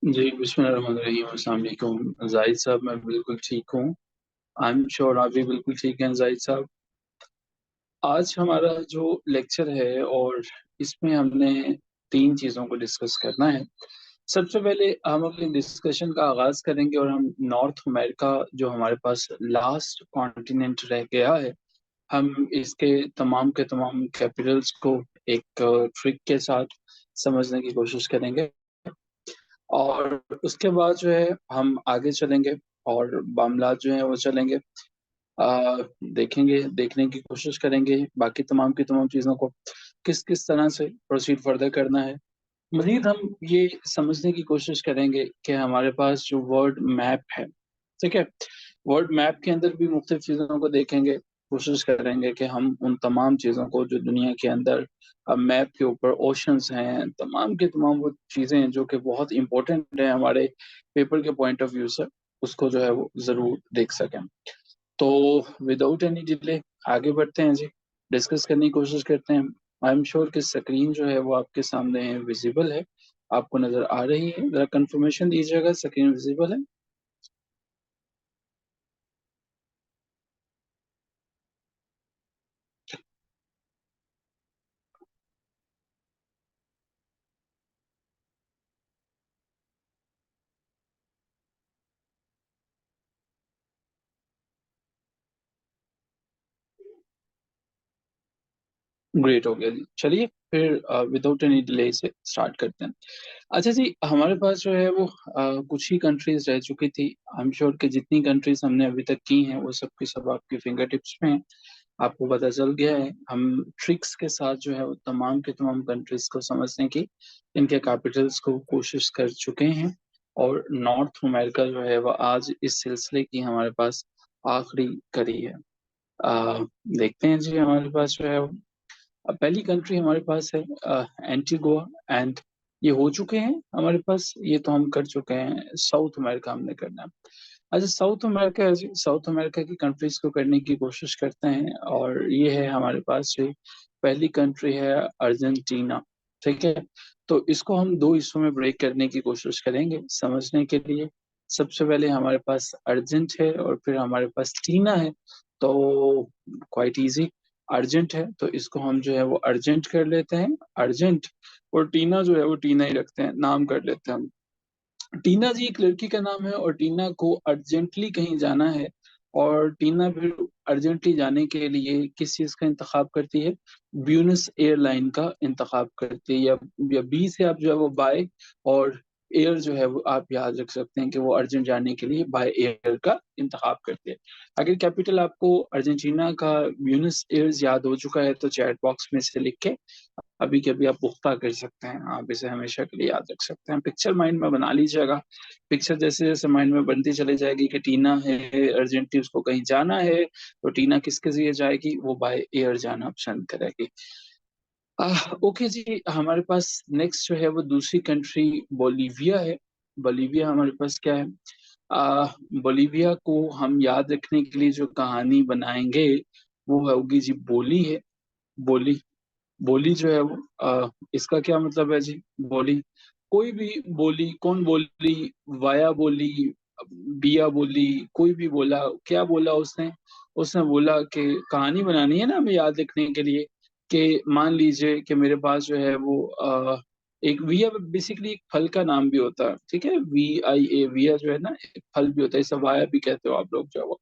जी, बिस्मिल्लाहिर्रहमानिर्रहीम। अस्सलाम वालेकुम ज़ाहिद साहब, मैं बिल्कुल ठीक हूँ। आई एम श्योर आप भी बिल्कुल ठीक हैं ज़ाहिद साहब। आज हमारा जो लेक्चर है और इसमें हमने 3 चीज़ों को डिस्कस करना है। सबसे पहले हम अपनी डिस्कशन का आगाज़ करेंगे और हम नॉर्थ अमेरिका जो हमारे पास लास्ट कॉन्टिनेंट रह गया है, हम इसके तमाम के तमाम कैपिटल्स को एक ट्रिक के साथ समझने की कोशिश करेंगे। और उसके बाद जो है हम आगे चलेंगे और मामलात जो हैं वो चलेंगे। देखेंगे, देखने की कोशिश करेंगे बाकी तमाम की तमाम चीज़ों को किस-किस तरह से प्रोसीड फर्दर करना है। मज़ीद हम ये समझने की कोशिश करेंगे कि हमारे पास जो वर्ल्ड मैप है, ठीक है? वर्ल्ड मैप के अंदर भी मुख्तलिफ़ चीज़ों को देखेंगे, कोशिश करेंगे कि हम उन तमाम चीज़ों को जो दुनिया के अंदर मैप के ऊपर ओशंस हैं, तमाम की तमाम वो चीज़ें हैं जो कि बहुत इम्पोर्टेंट हैं हमारे पेपर के पॉइंट ऑफ व्यू से, उसको जो है वो ज़रूर देख सकें। तो विदाउट एनी डिले आगे बढ़ते हैं जी, डिस्कस करने की कोशिश करते हैं। आई एम श्योर कि स्क्रीन जो है वो आपके सामने विज़िबल है, आपको नज़र आ रही है। ज़रा कन्फर्मेशन दीजिएगा स्क्रीन विज़िबल है? ग्रेट हो गया जी। चलिए फिर विदाउट एनी डिले से स्टार्ट करते हैं। अच्छा जी, हमारे पास जो है वो कुछ ही कंट्रीज़ रह चुकी थी। आई एम श्योर कि जितनी कंट्रीज़ हमने अभी तक की हैं, वो सब की सब आपके फिंगर टिप्स में हैं। आपको पता चल गया है, हम ट्रिक्स के साथ जो है वो तमाम के तमाम कंट्रीज़ को समझने की, इनके कैपिटल्स को कोशिश कर चुके हैं और नॉर्थ अमेरिका जो है वो आज इस सिलसिले की हमारे पास आखिरी कड़ी है। अ, देखते हैं जी हमारे पास जो है पहली कंट्री हमारे पास है एंटीगुआ एंड ये हो चुके हैं हमारे पास, ये तो हम कर चुके हैं। साउथ अमेरिका हमने करना है। अच्छा, साउथ अमेरिका है जी, साउथ अमेरिका की कंट्रीज को करने की कोशिश करते हैं और ये है हमारे पास जो पहली कंट्री है अर्जेंटीना। ठीक है, तो इसको हम दो हिस्सों में ब्रेक करने की कोशिश करेंगे समझने के लिए। सबसे पहले हमारे पास अर्जेंट है और फिर हमारे पास टीना है। तो क्वाइट इजी, अर्जेंट है तो इसको हम जो है वो अर्जेंट कर लेते हैं, अर्जेंट। और टीना जो है वो टीना ही रखते हैं, नाम कर लेते हैं हम। टीना जी एक लड़की का नाम है और टीना को अर्जेंटली कहीं जाना है और टीना फिर अर्जेंटली जाने के लिए किस चीज़ का इंतखाब करती है? ब्यूनस एयरलाइन का इंतखाब करती है, या बी से आप जो है वो बाय, और एयर जो है वो आप याद रख सकते हैं कि वो अर्जेंट जाने के लिए बाय एयर का इंतखाब करती है। अगर कैपिटल आपको अर्जेंटीना का ब्यूनस एयर्स याद हो चुका है तो चैट बॉक्स में से लिख के अभी के अभी आप पुख्ता कर सकते हैं, आप इसे हमेशा के लिए याद रख सकते हैं। पिक्चर माइंड में बना लीजिएगा, पिक्चर जैसे-जैसे माइंड में बनती चली जाएगी कि टीना है, अर्जेंटली उसको कहीं जाना है, तो टीना किसके ज़रिए जाएगी? वो बाय एयर जाना पसंद करेगी। ओके जी, हमारे पास नेक्स्ट जो है वो दूसरी कंट्री बोलीविया है। बोलीविया हमारे पास क्या है? बोलीविया को हम याद रखने के लिए जो कहानी बनाएँगे, वो होगी जी बोली है, बोली। बोली जो है वो इसका क्या मतलब है जी? बोली, कोई भी बोली, कौन बोली, वाया बोली, बिया बोली, कोई भी बोला, क्या बोला उसने? उसने बोला कि कहानी बनानी है ना हमें याद रखने के लिए, कि मान लीजिए कि मेरे पास जो है वो एक विया बेसिकली एक फल का नाम भी होता है, ठीक है? वीआईए, विया जो है ना एक फल भी होता है, इसे वाया भी कहते हो आप लोग जो है वो।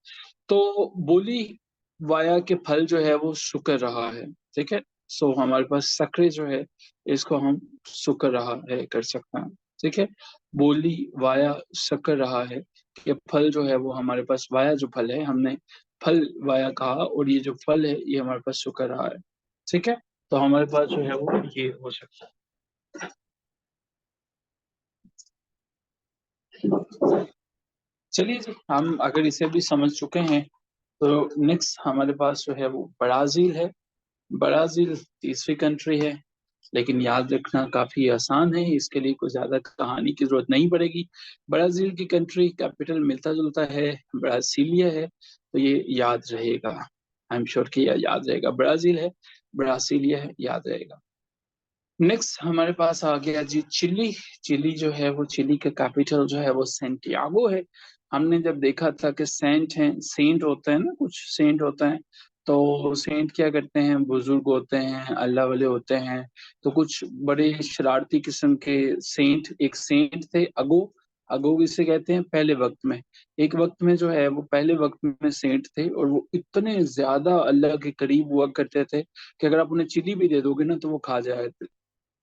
तो बोली वाया के फल जो है वो शुक्र रहा है, ठीक है? सो हमारे पास सक्र जो है, इसको हम शुक्र रहा है कर सकते हैं, ठीक है? बोली वाया शक्र रहा है, ये फल जो है वो हमारे पास वाया जो फल है, हमने फल वाया कहा और ये जो फल है ये हमारे पास शुक्र रहा है, ठीक है? तो हमारे पास जो है वो ये हो सकता है। चलिए जी, हम अगर इसे भी समझ चुके हैं, तो नेक्स्ट हमारे पास जो है वो ब्राज़ील है। ब्राज़ील तीसरी कंट्री है, लेकिन याद रखना काफ़ी आसान है, इसके लिए कोई ज़्यादा कहानी की ज़रूरत नहीं पड़ेगी। ब्राज़ील की कंट्री कैपिटल मिलता-जुलता है, ब्रासीलिया है, तो ये याद रहेगा। आई एम श्योर कि ये याद रहेगा। ब्राज़ील है, ब्रासीलिया है, याद रहेगा। नेक्स्ट हमारे पास आ गया जी चिली। चिली जो है वो, चिली का कैपिटल जो है वो सेंटियागो है। हमने जब देखा था कि सेंट है, सेंट होते हैं ना, कुछ सेंट होता है, तो सेंट क्या करते हैं, बुजुर्ग होते हैं, अल्लाह वाले होते हैं। तो कुछ बड़े शरारती किस्म के सेंट, एक सेंट थे अगो। अगो किसे कहते हैं, पहले वक्त में। एक वक्त में जो है वो पहले वक्त में सेंट थे, और वो इतने ज्यादा अल्लाह के करीब हुआ करते थे कि अगर आप उन्हें चिली भी दे दोगे ना तो वो खा जाए,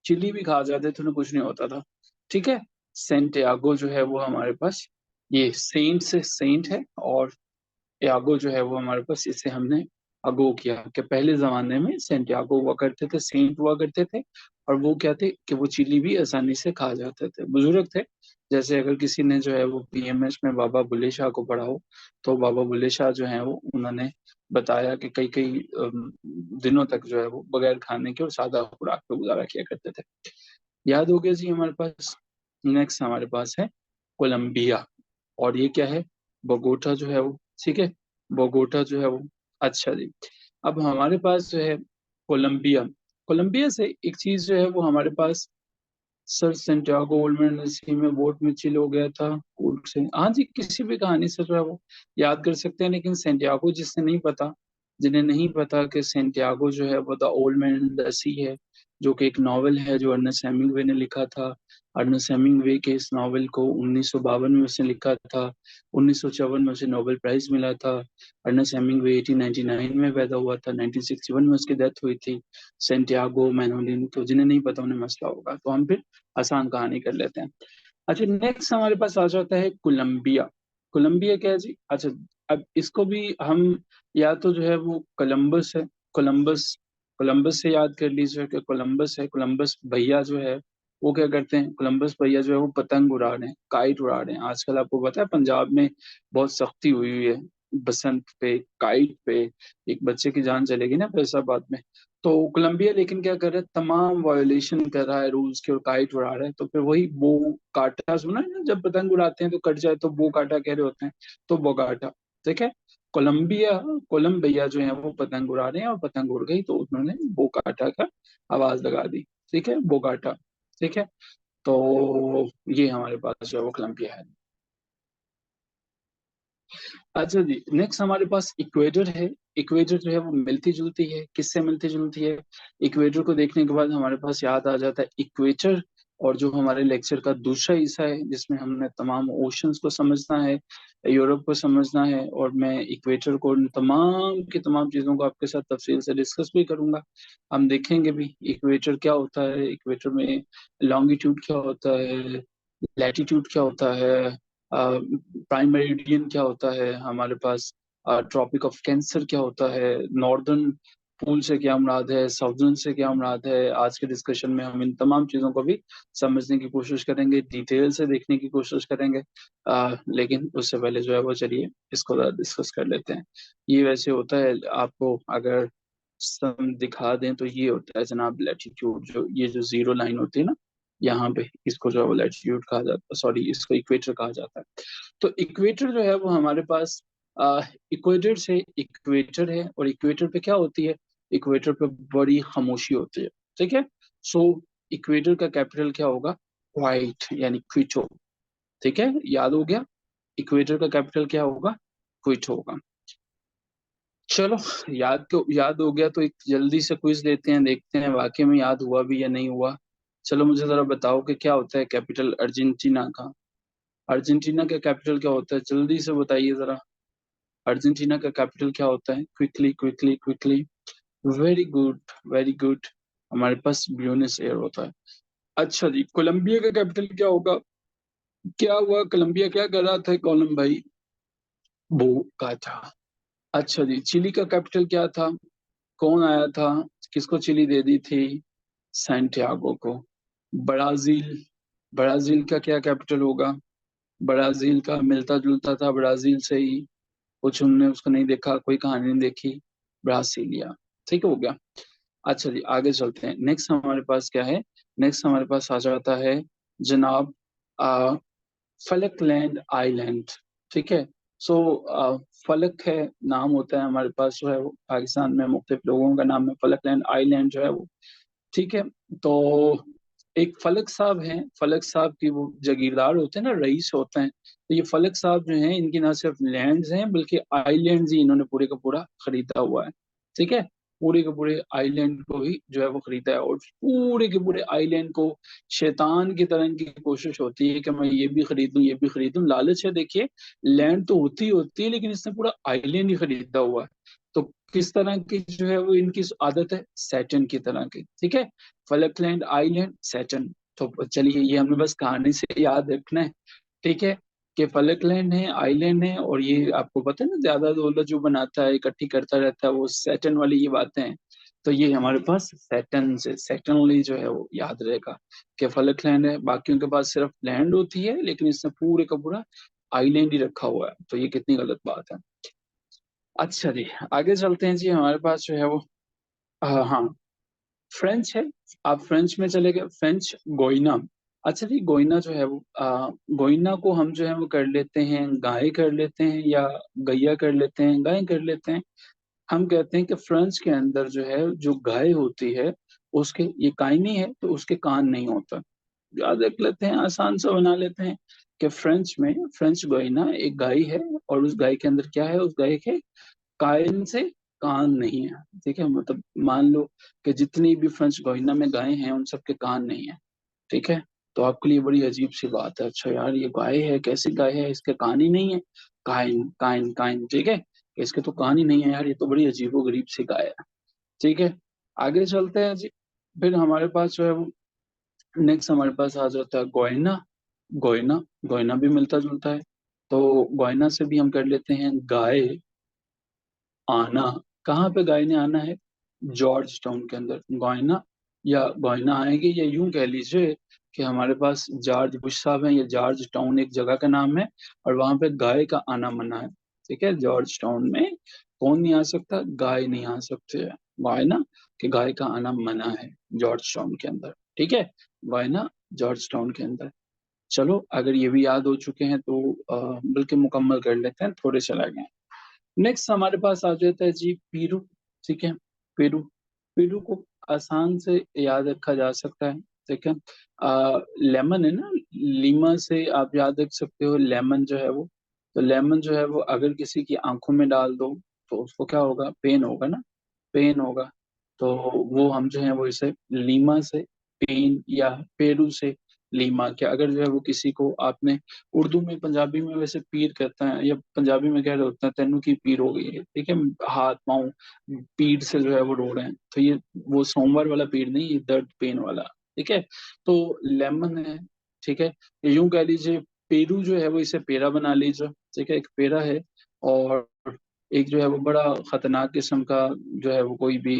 चिली भी खा जाते थे, उन्हें कुछ नहीं होता था। ठीक है। सेंटियागो जो है वो हमारे पास, ये सेंट से सेंट है, और यागो जो है वो हमारे पास, इसे हमने अगो किया कि पहले जमाने में सेंटियागो हुआ करते थे, सेंट हुआ करते थे। और वो क्या थे कि वो चिली भी आसानी से खा जाते थे, बुजुर्ग थे। जैसे अगर किसी ने जो है वो पीएमएस में बाबा बुल्ले शाह को पढ़ा हो, तो बाबा बुल्ले शाह जो है वो, उन्होंने बताया कि कई कई दिनों तक जो है वो बगैर खाने के और सादा खुराक पे गुजारा किया करते थे। याद हो गया जी हमारे पास। नेक्स्ट हमारे पास है कोलंबिया। और ये क्या है, बोगोटा जो है वो। ठीक है, बोगोटा जो है वो। अच्छा जी, अब हमारे पास जो है कोलंबिया। कोलंबिया से एक चीज जो है वो हमारे पास, सर सेंटियागो ओल्ड सी में बोट में चिल हो गया था कूट से, हाँ जी, किसी भी कहानी से जो है वो याद कर सकते हैं। लेकिन सेंटियागो जिससे नहीं पता, जिन्हें नहीं पता कि सेंटियागो जो है वो the old man in the sea है, जो कि एक नॉवल है जो अर्नेस्ट हेमिंगवे ने लिखा था। अर्नेस्ट हेमिंगवे के इस नॉवल को 1952 में उसने लिखा था, 1954 में उसे नोबेल प्राइज मिला था। अर्नेस्ट हेमिंगवे 1899 में पैदा हुआ था, 1961 में उसकी डेथ हुई थी। सेंटियागो मैनोलिन, तो जिन्हें नहीं पता उन्हें मसला होगा, तो हम फिर आसान कहानी कर लेते हैं। अच्छा, नेक्स्ट हमारे पास आ जाता है कोलंबिया। कोलंबिया क्या है जी, अच्छा, अब इसको भी हम, या तो जो है वो कोलंबस है, कोलंबस, कोलंबस से याद कर लीजिए कि कोलंबस है। कोलंबस भैया जो है वो क्या करते हैं, कोलंबस भैया जो है वो पतंग उड़ा रहे हैं, काइट उड़ा रहे हैं। आजकल आपको पता है पंजाब में बहुत सख्ती हुई हुई है बसंत पे, काइट पे। एक बच्चे की जान चलेगी ना फैसलाबाद में। तो कोलंबिया लेकिन क्या कर रहा है, तमाम वायोलेशन कर रहा है रूल्स के, और काइट उड़ा रहा है। तो फिर वही बो काटा सुना है ना, जब पतंग उड़ाते हैं तो कट जाए तो बो काटा कह रहे होते हैं, तो बोगाटा। ठीक है। कोलंबिया, कोलंबिया जो है वो पतंग उड़ा रहे हैं, और पतंग उड़ गई तो उन्होंने बोकाटा का आवाज लगा दी। ठीक है, बोगाटा। ठीक है। तो ये हमारे पास जो है वो कोलंबिया है। अच्छा जी, नेक्स्ट हमारे पास इक्वेटर है। इक्वेटर जो है वो मिलती जुलती है, किससे मिलती जुलती है, इक्वेटर को देखने के बाद हमारे पास याद आ जाता है इक्वेटर। और जो हमारे लेक्चर का दूसरा हिस्सा है जिसमें हमने तमाम ओशंस को समझना है, यूरोप को समझना है, और मैं इक्वेटर को, उन तमाम की तमाम चीज़ों को आपके साथ तफसील से डिस्कस भी करूंगा। हम देखेंगे भी इक्वेटर क्या होता है, इक्वेटर में लॉन्गिट्यूड क्या होता है, लैटिट्यूड क्या होता है, प्राइम मेरिडियन क्या होता है हमारे पास, ट्रॉपिक ऑफ कैंसर क्या होता है, नॉर्दर्न पूल से क्या मुराद है, साउदर्न से क्या मुराद है। आज के डिस्कशन में हम इन तमाम चीज़ों को भी समझने की कोशिश करेंगे, डिटेल से देखने की कोशिश करेंगे। लेकिन उससे पहले जो है वो, चलिए इसको डिस्कस कर लेते हैं। ये वैसे होता है, आपको अगर सम दिखा दें तो ये होता है जनाब लैटिट्यूड, जो ये जो जीरो लाइन होती है ना यहाँ पे, इसको जो है वो लैटिट्यूड कहा जाता है, सॉरी इसको इक्वेटर कहा जाता है। तो इक्वेटर जो है वो हमारे पास, इक्वेटर से इक्वेटर है, और इक्वेटर पे क्या होती है, इक्वेटर पे बड़ी खामोशी होती है। ठीक है। सो इक्वेटर का कैपिटल क्या होगा, क्वाइट यानी क्विटो। ठीक है, याद हो गया, इक्वेटर का कैपिटल क्या होगा, क्विटो होगा। चलो, याद हो गया तो एक जल्दी से क्विज देते हैं, देखते हैं वाकई में याद हुआ भी या नहीं हुआ। चलो मुझे जरा बताओ कि क्या होता है कैपिटल अर्जेंटीना का। अर्जेंटीना का कैपिटल क्या होता है, जल्दी से बताइए जरा। अर्जेंटीना का कैपिटल क्या होता है, quickly quickly quickly. Very good, very good. हमारे पास ब्यूनस एयर होता है। अच्छा जी, कोलंबिया का कैपिटल क्या होगा, क्या हुआ, कोलंबिया क्या कर रहा था कॉलम भाई, बोकाटा। अच्छा जी, चिली का कैपिटल क्या था, कौन आया था, किसको चिली दे दी थी, सैंटियागो को। ब्राजील, ब्राजील का क्या कैपिटल होगा, ब्राजील का मिलता जुलता था ब्राजील से ही, कुछ हमने उसको नहीं देखा, कोई कहानी नहीं देखी, ब्रासीलिया। ठीक हो गया। अच्छा जी, आगे चलते हैं। नेक्स्ट हमारे पास क्या है, नेक्स्ट हमारे पास आ जाता है जनाब फलकलैंड आइलैंड। ठीक है। सो फलक है, नाम होता है हमारे पास जो है वो, पाकिस्तान में मुख्तलिफ लोगों का नाम है, फलकलैंड आइलैंड जो है वो ठीक है। तो एक फलक साहब हैं, फलक साहब की वो जागीरदार होते हैं ना, रईस होते हैं। तो ये फलक साहब जो हैं, इनकी ना सिर्फ लैंड्स हैं बल्कि आइलैंड्स ही इन्होंने पूरे का पूरा खरीदा हुआ है। ठीक है, पूरे के पूरे आइलैंड को ही जो है वो खरीदा है, और पूरे के पूरे आइलैंड को शैतान की तरह इनकी कोशिश होती है कि मैं ये भी खरीदूं, ये भी खरीदूं। लालच है, देखिए, लैंड तो होती है लेकिन इसने पूरा आइलैंड ही खरीदा हुआ है। तो किस तरह की जो है वो इनकी आदत है, सैटर्न की तरह की। ठीक है, फलकलैंड, आइलैंड, सैटर्न। तो चलिए, ये हमें बस कहानी से याद रखना है। ठीक है, कि फलकलैंड है, आइलैंड है, और ये आपको पता है ना, ज्यादा दौलत जो बनाता है, इकट्ठी करता रहता है, वो सैटर्न वाली ये बातें हैं। तो ये हमारे पास सैटर्न से, सैटर्नली जो है वो याद रहेगा कि फलकलैंड है। बाकियों के पास सिर्फ लैंड होती है लेकिन इसने पूरे का पूरा आइलैंड ही रखा हुआ है, तो ये कितनी गलत बात है। अच्छा जी, आगे चलते हैं जी। हमारे पास जो है वो हाँ, फ्रेंच है। आप फ्रेंच में चले गए, फ्रेंच गोइना। अच्छा जी, गोइना जो है वो गोइना को हम जो है वो कर लेते हैं गाय, कर लेते हैं, या गैया कर लेते हैं, गाय कर लेते हैं। हम कहते हैं कि फ्रेंच के अंदर जो है, जो गाय होती है, उसके, ये कायनी है तो उसके कान नहीं होता। याद रख लेते हैं, आसान सा बना लेते हैं कि फ्रेंच में, फ्रेंच गोइना एक गाय है, और उस गाय के अंदर क्या है, उस गाय के कान से कान नहीं है। ठीक है, मतलब मान लो कि जितनी भी फ्रेंच गोइना में गायें हैं उन सबके कान नहीं है। ठीक है, तो आपके लिए बड़ी अजीब सी बात है, अच्छा यार ये गाय है, कैसी गाय है, इसके कान ही नहीं है। काइन काइन काइन, ठीक है, इसके तो कान ही नहीं है यार, ये तो बड़ी अजीबो गरीब सी गाय है। ठीक है, आगे चलते हैं जी। फिर हमारे पास जो है वो नेक्स्ट हमारे पास आ जाता है गोयना। गोयना, गोयना भी मिलता जुलता है। तो गोयना से भी हम कर लेते हैं गाय आना। कहाँ पे गाय ने आना है, जॉर्ज टाउन के अंदर गोयना, या गोयना आएंगे, या यूं कह लीजिए कि हमारे पास जॉर्ज बुश साहब हैं, या जॉर्ज टाउन एक जगह का नाम है, और वहां पे गाय का आना मना है। ठीक है, जॉर्ज टाउन में कौन नहीं आ सकता, गाय नहीं आ सकते है। गोयना कि गाय का आना मना है जॉर्ज टाउन के अंदर। ठीक है, गोयना जॉर्ज टाउन के अंदर। चलो, अगर ये भी याद हो चुके हैं तो बल्कि मुकम्मल कर लेते हैं, थोड़े चला गए। नेक्स्ट हमारे पास आ जाता है जी पीरू। ठीक है, पीरू, पीरू को आसान से याद रखा जा सकता है। ठीक है, लेमन है ना, लीमा से आप याद रख सकते हो, लेमन जो है वो। तो लेमन जो है वो अगर किसी की आंखों में डाल दो तो उसको क्या होगा, पेन होगा ना, पेन होगा। तो वो हम जो है वो इसे लीमा से पेन, या पेरू से लीमा, क्या अगर जो है वो किसी को आपने उर्दू में, पंजाबी में वैसे पीर कहता है, या पंजाबी में कह रहे होते हैं तेनू की पीर हो गई है। ठीक है, हाथ पाँव पीर से जो है वो रो रहे हैं, तो ये वो सोमवार वाला पीर नहीं, ये दर्द पेन वाला। ठीक है, तो लेमन है। ठीक है, यूं कह लीजिए पेरू जो है वो, इसे पेरा बना लीजिए। ठीक है, एक पेरा है, और एक जो है वो बड़ा खतरनाक किस्म का जो है वो कोई भी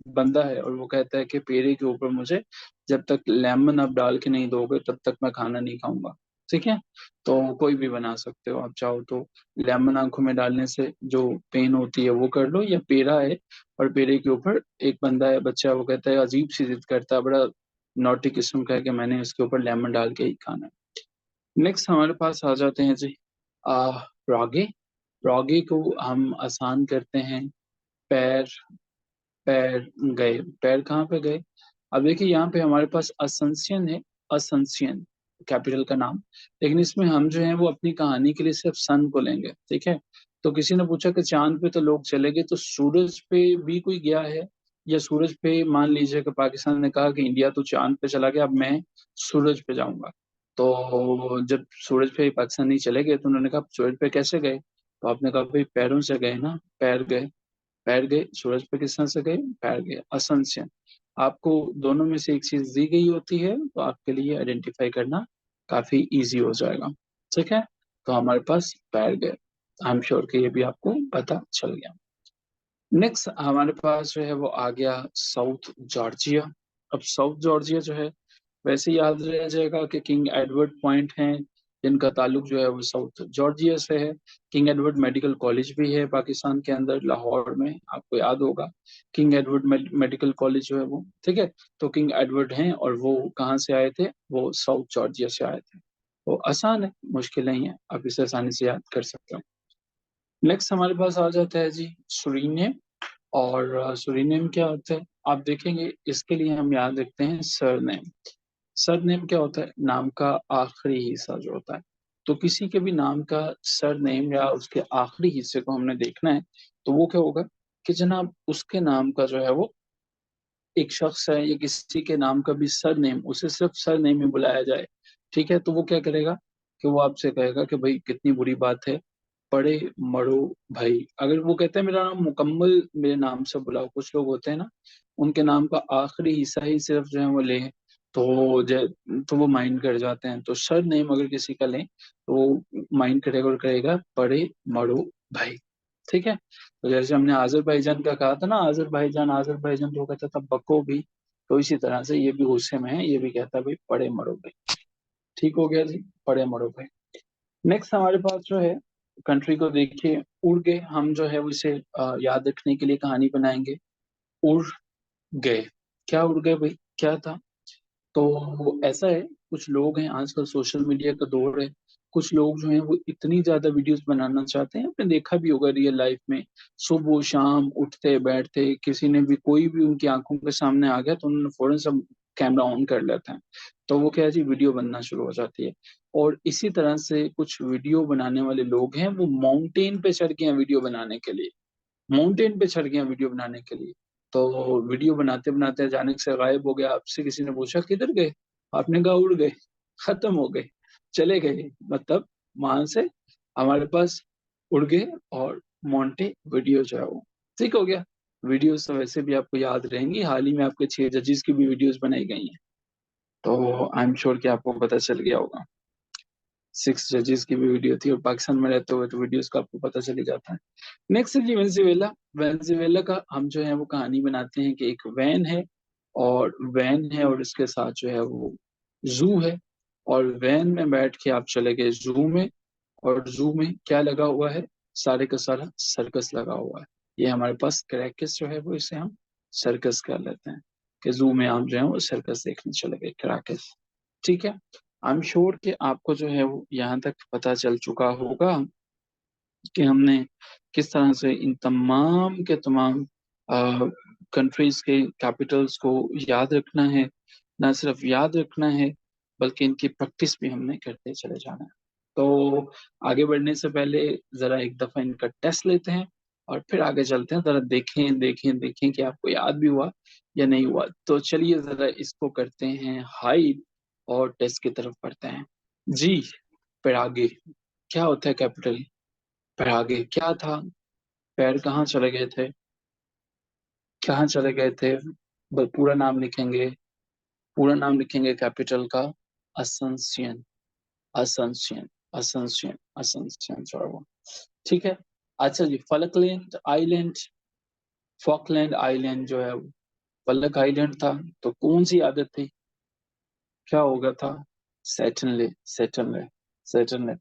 बंदा है, और वो कहता है कि पेड़े के ऊपर मुझे जब तक लेमन आप डाल के नहीं दोगे तब तक मैं खाना नहीं खाऊंगा। ठीक है, तो कोई भी बना सकते हो आप चाहो तो। लेमन आंखों में डालने से जो पेन होती है वो कर लो, या पेड़ा है और पेड़े के ऊपर एक बंदा है, बच्चा, वो कहता है, अजीब सी जिद करता है, बड़ा नॉटी किस्म का है कि मैंने इसके ऊपर लेमन डाल के ही खाना है। नेक्स्ट हमारे पास आ जाते हैं जी आ रागे। रागे को हम आसान करते हैं पैर, पैर गए, पैर कहाँ पे गए। अब देखिए यहाँ पे हमारे पास असंसियन है, असंसियन कैपिटल का नाम, लेकिन इसमें हम जो है वो अपनी कहानी के लिए सिर्फ सन को लेंगे। ठीक है, तो किसी ने पूछा कि चांद पे तो लोग चले गए, तो सूरज पे भी कोई गया है, या सूरज पे, मान लीजिए कि पाकिस्तान ने कहा कि इंडिया तो चांद पे चला गया, अब मैं सूरज पे जाऊंगा। तो जब सूरज पे पाकिस्तानी चले गए तो उन्होंने कहा सूरज पे कैसे गए, तो आपने कहा भाई पैरों से गए ना, पैर गए, पैर गए, सूरज पे किस तरह से गए, पैर गए, असंख्य। आपको दोनों में से एक चीज दी गई होती है तो आपके लिए आइडेंटिफाई करना काफी इजी हो जाएगा। ठीक है, तो हमारे पास पैर गए, आई एम श्योर कि ये भी आपको पता चल गया। नेक्स्ट हमारे पास जो है वो आ गया साउथ जॉर्जिया। अब साउथ जॉर्जिया जो है, वैसे ही याद रह जाएगा कि किंग एडवर्ड पॉइंट है, जिनका ताल्लुक जो है वो साउथ जॉर्जिया से है। किंग एडवर्ड मेडिकल कॉलेज भी है पाकिस्तान के अंदर, लाहौर में, आपको याद होगा। किंग एडवर्ड मेडिकल कॉलेज जो है वो, ठीक है। तो किंग एडवर्ड हैं, और वो कहाँ से आए थे, वो साउथ जॉर्जिया से आए थे। वो आसान है, मुश्किल नहीं है, आप इसे आसानी से याद कर सकते हो। नेक्स्ट हमारे पास आ जाता है जी सुरीनेम। और सुरीनेम क्या होता है आप देखेंगे, इसके लिए हम याद रखते हैं सरनेम। सरनेम क्या होता है? नाम का आखिरी हिस्सा जो होता है। तो किसी के भी नाम का सरनेम या उसके आखिरी हिस्से को हमने देखना है, तो वो क्या होगा कि जनाब उसके नाम का जो है वो, एक शख्स है या किसी के नाम का भी सरनेम, उसे सिर्फ सरनेम में बुलाया जाए, ठीक है, तो वो क्या करेगा कि वो आपसे कहेगा कि भाई कितनी बुरी बात है, पढ़े मरो भाई। अगर वो कहते हैं मेरा नाम मुकम्मल मेरे नाम से बुलाओ, कुछ लोग होते हैं ना, उनके नाम का आखिरी हिस्सा ही सिर्फ जो है वो ले, तो वो माइंड कर जाते हैं। तो सर नेम अगर किसी का लें तो वो माइंड करेगा और कहेगा पढ़े मरो भाई, ठीक है। तो जैसे हमने आजरबाईजान का कहा था ना, आजरबाईजान आजरबाईजान, तो वो कहता था बको भी, तो इसी तरह से ये भी गुस्से में है, ये भी कहता है भाई पढ़े मरो भाई। ठीक हो गया जी, पढ़े मरो भाई। नेक्स्ट हमारे पास जो है, कंट्री को देखिए, उर्गे, हम जो है उसे याद रखने के लिए कहानी बनाएंगे। उड़ गए, क्या उड़ गए भाई, क्या था? तो ऐसा है, कुछ लोग हैं, आजकल सोशल मीडिया का दौर है, कुछ लोग जो हैं वो इतनी ज्यादा वीडियोस बनाना चाहते हैं, आपने देखा भी होगा रियल लाइफ में, सुबह शाम उठते बैठते, किसी ने भी कोई भी उनकी आंखों के सामने आ गया तो उन्होंने फौरन सब कैमरा ऑन कर लेते हैं। तो वो क्या है जी, वीडियो बनना शुरू हो जाती है। और इसी तरह से कुछ वीडियो बनाने वाले लोग हैं, वो माउंटेन पे चढ़ गए हैं वीडियो बनाने के लिए, माउंटेन पे चढ़ गया वीडियो बनाने के लिए। तो वीडियो बनाते बनाते अचानक से गायब हो गया, आपसे किसी ने पूछा किधर गए, आपने कहा उड़ गए, खत्म हो गए, चले गए, मतलब वहां से हमारे पास उड़ गए। और मोंटे वीडियो जो है वो ठीक हो गया। वीडियोस तो वैसे भी आपको याद रहेंगी, हाल ही में आपके 6 जजेस की भी वीडियोस बनाई गई हैं, तो आई एम श्योर कि आपको पता चल गया होगा। 6 जजेस की भी वीडियो थी, और पाकिस्तान में रहते हुए तो वीडियोस का आपको पता चल ही जाता है। नेक्स्ट है जी वेनेजुएला। वेनेजुएला का हम जो है वो कहानी बनाते हैं कि एक वैन है, और वैन है और इसके साथ जो है वो जू है, और वैन में बैठ के आप चले गए जू में, और जू में क्या लगा हुआ है, सारे का सारा सर्कस लगा हुआ है। ये हमारे पास क्रैकस जो है वो, इसे हम सर्कस कर लेते हैं, कि जू में आप जो है वो सर्कस देखने चले गए, क्रैकस, ठीक है। आई एम श्योर कि आपको जो है वो यहाँ तक पता चल चुका होगा कि हमने किस तरह से इन तमाम के तमाम कंट्रीज के कैपिटल्स को याद रखना है, ना सिर्फ याद रखना है बल्कि इनकी प्रैक्टिस भी हमने करते चले जाना है। तो आगे बढ़ने से पहले जरा एक दफा इनका टेस्ट लेते हैं, और फिर आगे चलते हैं, जरा देखें देखें देखें कि आपको याद भी हुआ या नहीं हुआ। तो चलिए जरा इसको करते हैं हाइड, और टेस्ट की तरफ बढ़ते हैं जी। फिर आगे क्या होता है कैपिटल? फिर आगे क्या था? पैर कहाँ चले गए थे? कहाँ चले गए थे? पूरा नाम लिखेंगे, पूरा नाम लिखेंगे कैपिटल का, असंसियन, असंसियन, असंसियन, असंसियन जो है वो, ठीक है। अच्छा जी, फलकलैंड आइलैंड, फॉकलैंड आइलैंड जो है वो फलक आइलैंड था, तो कौन सी आदत थी, क्या हो गया था? सैटनले, सैटनले, सैटनले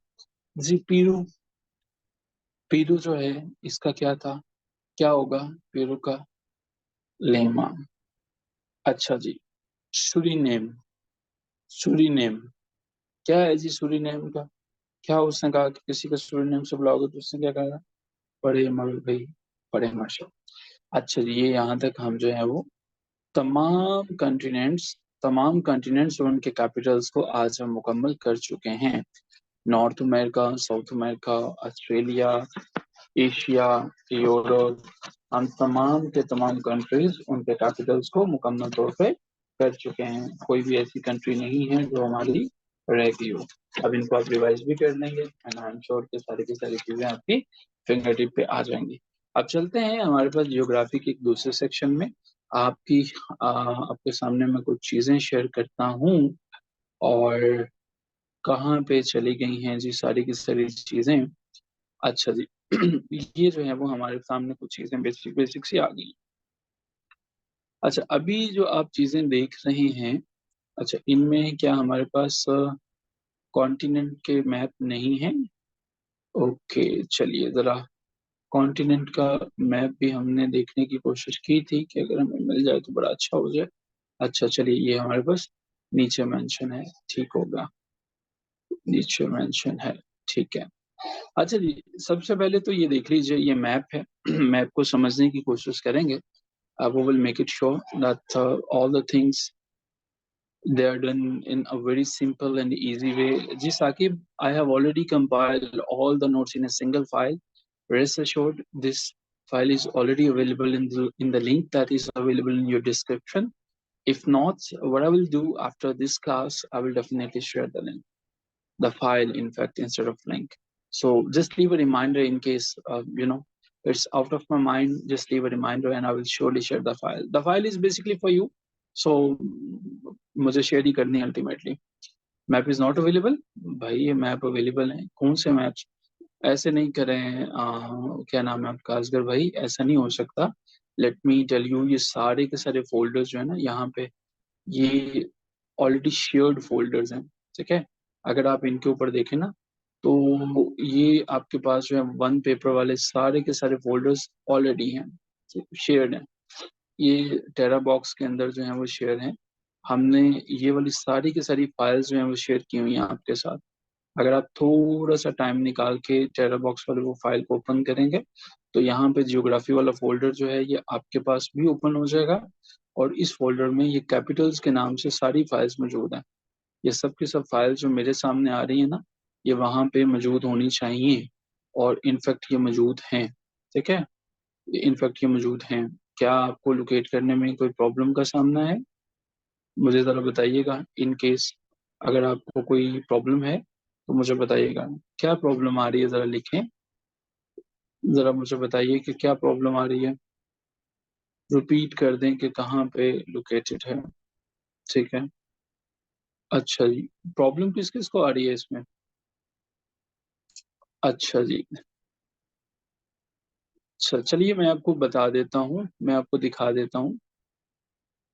जी। पीरू, पीरू जो है इसका क्या था, क्या होगा पीरू का? लेमा। अच्छा जी, सुरीनेम, सुरीनेम, क्या है जी सुरीनेम का? क्या उसने कहा कि किसी का सुरीनेम से बुलाओगे तो उसने क्या कहा? बड़े मर गई, बड़े मशा। अच्छा जी, ये यहाँ तक हम जो है वो तमाम कंटिनेंट्स और उनके कैपिटल्स को आज हम मुकम्मल कर चुके हैं। North America, south America, Australia, Asia, Europe, हम तमाम के तमाम कंट्रीज उनके कैपिटल्स को मुकम्मल तौर पे कर चुके हैं। कोई भी ऐसी कंट्री नहीं है जो हमारी रह गई हो। अब इनको आप रिवाइज भी कर लेंगे, एंड आई एम श्योर कि सारी की सारी चीजें आपकी फिंगर टिप पे आ जाएंगी। अब चलते हैं हमारे पास जियोग्राफी के एक दूसरे सेक्शन में। आपकी आपके सामने मैं कुछ चीजें शेयर करता हूँ, और कहाँ पे चली गई हैं जी सारी की सारी चीजें। अच्छा जी, ये जो है वो हमारे सामने कुछ चीजें बेसिक बेसिक सी आ गई। अच्छा, अभी जो आप चीजें देख रहे हैं, अच्छा इनमें क्या हमारे पास कॉन्टिनेंट के मैप नहीं है? ओके, चलिए जरा कॉन्टिनेंट का मैप भी हमने देखने की कोशिश की थी कि अगर हमें मिल जाए तो बड़ा अच्छा हो जाए। अच्छा चलिए, ये हमारे पास नीचे मेंशन है, ठीक होगा, नीचे मेंशन है, ठीक है। अच्छा जी, सबसे पहले तो ये देख लीजिए, ये मैप है। मैप को समझने की कोशिश करेंगे। We will make it sure that all the things they are done in a very simple and easy way. Ji Saqib, I have already compiled all the notes in a single file. Rest assured, this file is already available in the link that is available in your description. If not, what I will do after this class, I will definitely share the link, the file, in fact, instead of link. So just leave a reminder in case, it's out of my mind. Just leave a reminder and I will surely share the file. The file is basically for you. So मुझे share ही करनी है ultimately. Map is not available, भाई ये map available है। कौन से maps? ऐसे नहीं करें, क्या नाम है आपका असगर भाई, ऐसा नहीं हो सकता। लेट मी टेल यू, ये सारे के सारे फोल्डर्स जो है ना यहाँ पे, ये ऑलरेडी शेयर्ड फोल्डर्स हैं। ठीक है, अगर आप इनके ऊपर देखें ना, तो ये आपके पास जो है वन पेपर वाले सारे के सारे फोल्डर्स ऑलरेडी हैं, शेयर्ड हैं। ये टेरा बॉक्स के अंदर जो है वो शेयर हैं। हमने ये वाली सारी की सारी फाइल्स जो हैं वो शेयर की हुई हैं आपके साथ। अगर आप थोड़ा सा टाइम निकाल के टेरा बॉक्स वाले वो फाइल को ओपन करेंगे, तो यहाँ पे जियोग्राफी वाला फोल्डर जो है ये आपके पास भी ओपन हो जाएगा। और इस फोल्डर में ये कैपिटल्स के नाम से सारी फाइल्स मौजूद हैं। ये सब की सब फाइल्स जो मेरे सामने आ रही है ना, ये वहाँ पे मौजूद होनी चाहिए। और इनफैक्ट ये मौजूद हैं। ठीक है, इनफैक्ट ये मौजूद हैं। क्या आपको लोकेट करने में कोई प्रॉब्लम का सामना है? मुझे ज़रा बताइएगा। इन केस अगर आपको कोई प्रॉब्लम है तो मुझे बताइएगा। क्या प्रॉब्लम आ रही है, ज़रा लिखें। ज़रा मुझे बताइए कि क्या प्रॉब्लम आ रही है। रिपीट कर दें कि कहाँ पे लोकेटेड है। ठीक है, अच्छा जी। प्रॉब्लम किस किस को आ रही है इसमें? अच्छा जी। अच्छा, चलिए मैं आपको बता देता हूँ, मैं आपको दिखा देता हूँ।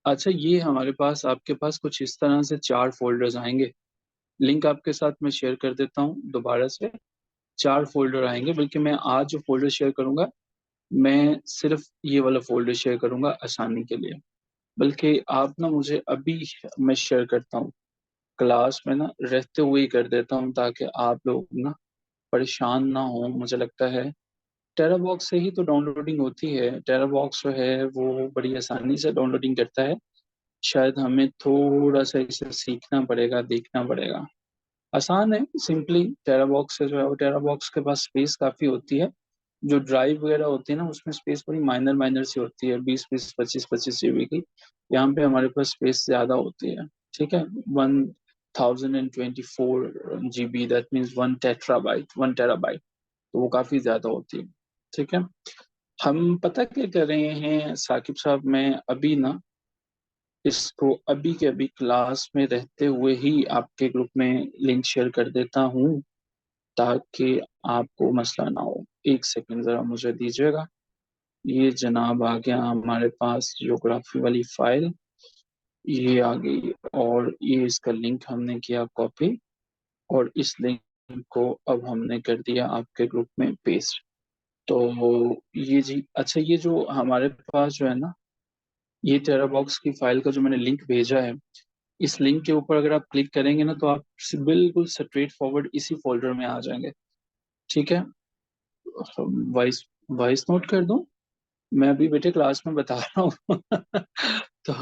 अच्छा, ये हमारे पास, आपके पास कुछ इस तरह से चार फोल्डर्स आएंगे। लिंक आपके साथ मैं शेयर कर देता हूँ दोबारा से। चार फोल्डर आएंगे, बल्कि मैं आज जो फोल्डर शेयर करूंगा, मैं सिर्फ ये वाला फोल्डर शेयर करूंगा आसानी के लिए। बल्कि आप ना मुझे अभी, मैं शेयर करता हूँ क्लास में ना रहते हुए ही कर देता हूँ, ताकि आप लोग ना परेशान ना हो। मुझे लगता है टेरा बॉक्स से ही तो डाउनलोडिंग होती है। टेरा बॉक्स जो है वो बड़ी आसानी से डाउनलोडिंग करता है। शायद हमें थोड़ा सा इसे सीखना पड़ेगा, देखना पड़ेगा। आसान है, सिंपली टेरा बॉक्स से जो है वो, टेरा बॉक्स के पास स्पेस काफ़ी होती है। जो ड्राइव वगैरह होती है ना, उसमें स्पेस बड़ी माइनर माइनर सी होती है, 20 20 25 25 जीबी की। यहाँ पे हमारे पास स्पेस ज़्यादा होती है। ठीक है, 1024 GB, that means 1 terabyte, 1 terabyte. तो वो काफ़ी ज़्यादा होती है। ठीक है, हम पता क्या कर रहे हैं साकिब साहब, मैं अभी ना इसको अभी के अभी क्लास में रहते हुए ही आपके ग्रुप में लिंक शेयर कर देता हूँ, ताकि आपको मसला ना हो। एक सेकंड ज़रा मुझे दीजिएगा। ये जनाब आ गया हमारे पास जियोग्राफी वाली फाइल, ये आ गई। और ये इसका लिंक हमने किया कॉपी, और इस लिंक को अब हमने कर दिया आपके ग्रुप में पेस्ट। तो ये जी, अच्छा, ये जो हमारे पास जो है ना, ये टेरा बॉक्स की फाइल का जो मैंने लिंक भेजा है, इस लिंक के ऊपर अगर आप क्लिक करेंगे ना, तो आप बिल्कुल स्ट्रेट फॉरवर्ड इसी फोल्डर में आ जाएंगे। ठीक है, वॉइस वॉइस नोट कर दूं? मैं अभी बेटे क्लास में बता रहा हूँ। तो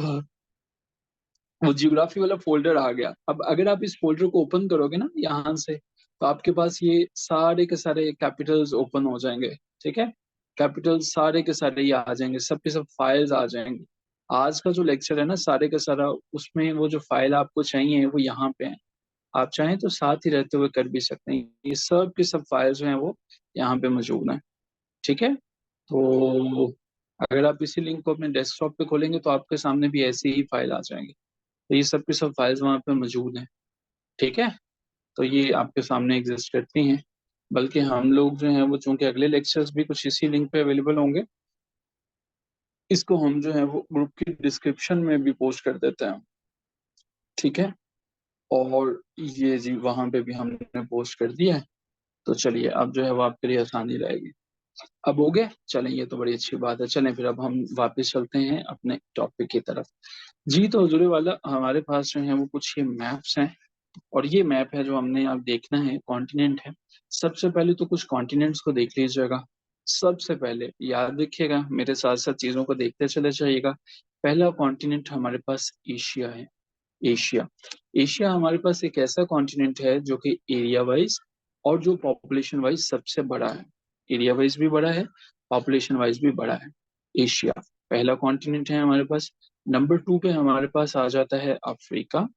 वो जियोग्राफी वाला फोल्डर आ गया। अब अगर आप इस फोल्डर को ओपन करोगे ना यहाँ से, तो आपके पास ये सारे के सारे कैपिटल्स ओपन हो जाएंगे। ठीक है, कैपिटल्स सारे के सारे ये आ जाएंगे, सब के सब फाइल्स आ जाएंगे। आज का जो लेक्चर है ना सारे का सारा, उसमें वो जो फाइल आपको चाहिए वो यहाँ पे है। आप चाहें तो साथ ही रहते हुए कर भी सकते हैं। ये सब के सब फाइल्स जो हैं वो यहाँ पे मौजूद हैं। ठीक है, तो अगर आप इसी लिंक को अपने डेस्कटॉप पे खोलेंगे, तो आपके सामने भी ऐसी ही फाइल आ जाएंगी। तो ये सब की सब फाइल्स वहाँ पे मौजूद हैं। ठीक है, तो ये आपके सामने एग्जिस्ट करती हैं। बल्कि हम लोग जो हैं वो, चूंकि अगले लेक्चर्स भी कुछ इसी लिंक पे अवेलेबल होंगे, इसको हम जो है वो ग्रुप की डिस्क्रिप्शन में भी पोस्ट कर देते हैं। ठीक है, और ये जी वहाँ पे भी हमने पोस्ट कर दिया है। तो चलिए, अब जो है वो आपके लिए आसानी रहेगी। अब हो गए, चलें, ये तो बड़ी अच्छी बात है। चलें फिर, अब हम वापस चलते हैं अपने टॉपिक की तरफ। जी, तो हुजूर वाला, हमारे पास जो है वो कुछ ये मैप्स हैं। और ये मैप है जो हमने अब देखना है, कॉन्टिनेंट है। सबसे पहले तो कुछ कॉन्टिनेंट्स को देख लीजिएगा। सबसे पहले याद रखिएगा, मेरे साथ साथ चीजों को देखते चले जाइएगा। पहला कॉन्टिनेंट हमारे पास एशिया है। एशिया। एशिया हमारे पास एक ऐसा कॉन्टिनेंट है जो कि एरिया वाइज और जो पॉपुलेशन वाइज सबसे बड़ा है। एरिया वाइज भी बड़ा है, पॉपुलेशन वाइज भी बड़ा है। एशिया पहला कॉन्टिनेंट है हमारे पास। नंबर 2 पे हमारे पास आ जाता है अफ्रीका।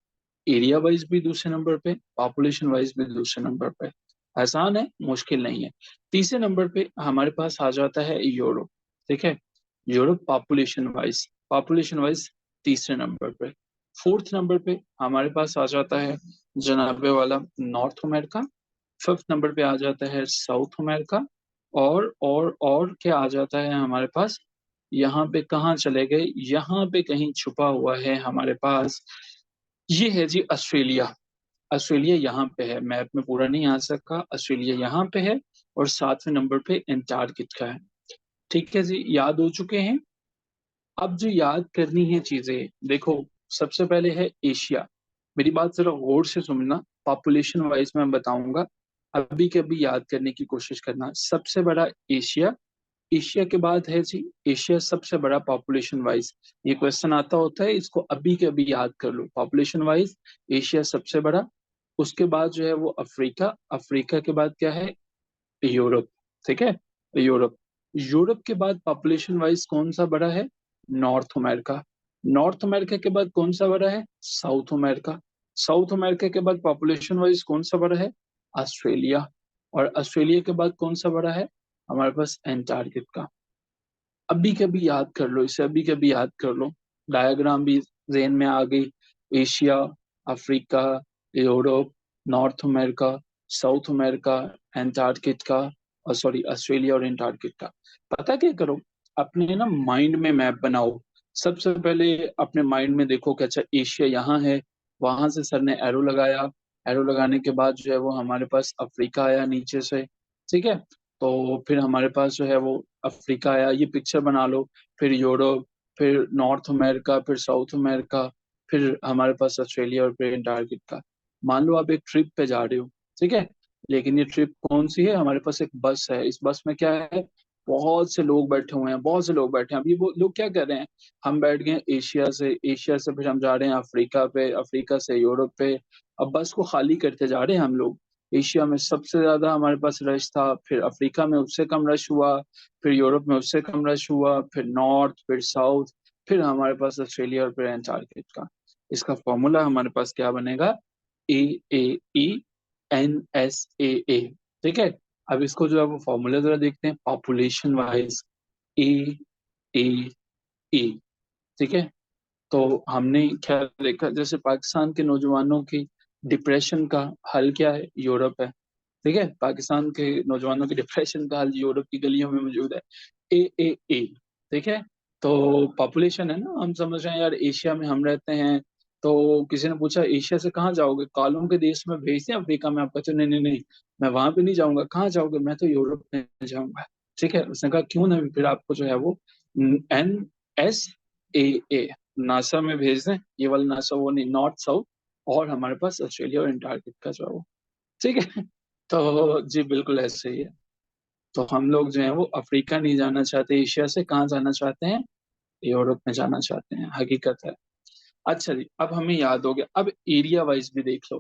एरिया वाइज भी दूसरे नंबर पे, पॉपुलेशन वाइज भी दूसरे नंबर पे। आसान है, मुश्किल नहीं है। तीसरे नंबर पे हमारे पास आ जाता है यूरोप। ठीक है, यूरोप पॉपुलेशन वाइज तीसरे नंबर पे। फोर्थ नंबर पे हमारे पास आ जाता है जनाबे वाला नॉर्थ अमेरिका। फिफ्थ नंबर पे आ जाता है साउथ अमेरिका। और क्या आ जाता है हमारे पास? यहाँ पे कहाँ चले गए, यहाँ पे कहीं छुपा हुआ है हमारे पास। ये है जी ऑस्ट्रेलिया। ऑस्ट्रेलिया यहाँ पे है, मैप में पूरा नहीं आ सका, ऑस्ट्रेलिया यहाँ पे है। और सातवें नंबर पे एंटार्क्टिका है। ठीक है जी, याद हो चुके हैं। अब जो याद करनी है चीजें, देखो, सबसे पहले है एशिया। मेरी बात जरा गौर से सुनना, पॉपुलेशन वाइज मैं बताऊंगा, अभी के अभी याद करने की कोशिश करना। सबसे बड़ा एशिया। एशिया के बाद है जी, एशिया सबसे बड़ा पॉपुलेशन वाइज। ये क्वेश्चन आता होता है, इसको अभी के अभी याद कर लो। पॉपुलेशन वाइज एशिया सबसे बड़ा। उसके बाद जो है वो अफ्रीका। अफ्रीका के बाद क्या है? यूरोप। ठीक है, यूरोप। यूरोप के बाद पॉपुलेशन वाइज कौन सा बड़ा है? North America. नॉर्थ अमेरिका के बाद कौन सा बड़ा है? South America. साउथ अमेरिका के बाद पॉपुलेशन वाइज कौन सा बड़ा है? ऑस्ट्रेलिया। और ऑस्ट्रेलिया के बाद कौन सा बड़ा है हमारे पास? एंटार्क्टिका। अभी कभी याद कर लो इसे, अभी कभी याद कर लो। डायग्राम भी जेन में आ गई। Asia, Africa, Europe, north America, south America, Antarctica, और सॉरी ऑस्ट्रेलिया और एंटार्क्टिका। पता क्या करो, अपने ना माइंड में मैप बनाओ। सबसे पहले अपने माइंड में देखो कि अच्छा एशिया यहाँ है, वहां से सर ने एरो लगाया। एरो लगाने के बाद जो है वो हमारे पास अफ्रीका आया नीचे से। ठीक है, तो फिर हमारे पास जो है वो अफ्रीका आया, ये पिक्चर बना लो। फिर यूरोप, फिर नॉर्थ अमेरिका, फिर साउथ अमेरिका, फिर हमारे पास ऑस्ट्रेलिया और फिर अंटार्कटिका। मान लो आप एक ट्रिप पे जा रहे हो, ठीक है, लेकिन ये ट्रिप कौन सी है? हमारे पास एक बस है। इस बस में क्या है? बहुत से लोग बैठे हुए हैं, बहुत से लोग बैठे हैं। अभी वो लोग क्या कर रहे हैं? हम बैठ गए एशिया से, एशिया से फिर हम जा रहे हैं अफ्रीका पे, अफ्रीका से यूरोप पे। अब बस को खाली करते जा रहे हैं हम लोग। एशिया में सबसे ज्यादा हमारे पास रश था, फिर अफ्रीका में उससे कम रश हुआ, फिर यूरोप में उससे कम रश हुआ, फिर नॉर्थ, फिर साउथ, फिर हमारे पास ऑस्ट्रेलिया और फिर एंटार्क्टिका। इसका फॉर्मूला हमारे पास क्या बनेगा? AAENSAA। ठीक है, अब इसको जो है वो फॉर्मूला जरा देखते हैं, पॉपुलेशन वाइज AAE। ठीक है, तो हमने क्या देखा, जैसे पाकिस्तान के नौजवानों की डिप्रेशन का हल क्या है? यूरोप है। ठीक है, पाकिस्तान के नौजवानों की डिप्रेशन का हाल यूरोप की गलियों में मौजूद है। AAA। ठीक है, तो पॉपुलेशन है ना, हम समझ रहे हैं यार एशिया में हम रहते हैं। तो किसी ने पूछा एशिया से कहाँ जाओगे? कालों के देश में भेज दें अफ्रीका में? आप कहते हो नहीं नहीं नहीं, मैं वहां पे नहीं जाऊंगा। कहाँ जाओगे? मैं तो यूरोप में जाऊंगा। ठीक है, उसने कहा क्यों नहीं? फिर आपको जो है वो NSAA, नासा में भेज दें। ये वाला नासा वो नहीं, नॉर्थ साउथ और हमारे पास ऑस्ट्रेलिया और अंटार्कटिका जो है वो। ठीक है, तो जी बिल्कुल ऐसे ही है। तो हम लोग जो है वो अफ्रीका नहीं जाना चाहते, एशिया से कहाँ जाना चाहते हैं? यूरोप में जाना चाहते हैं, हकीकत है। अच्छा जी, अब हमें याद हो गया, अब एरिया वाइज भी देख लो।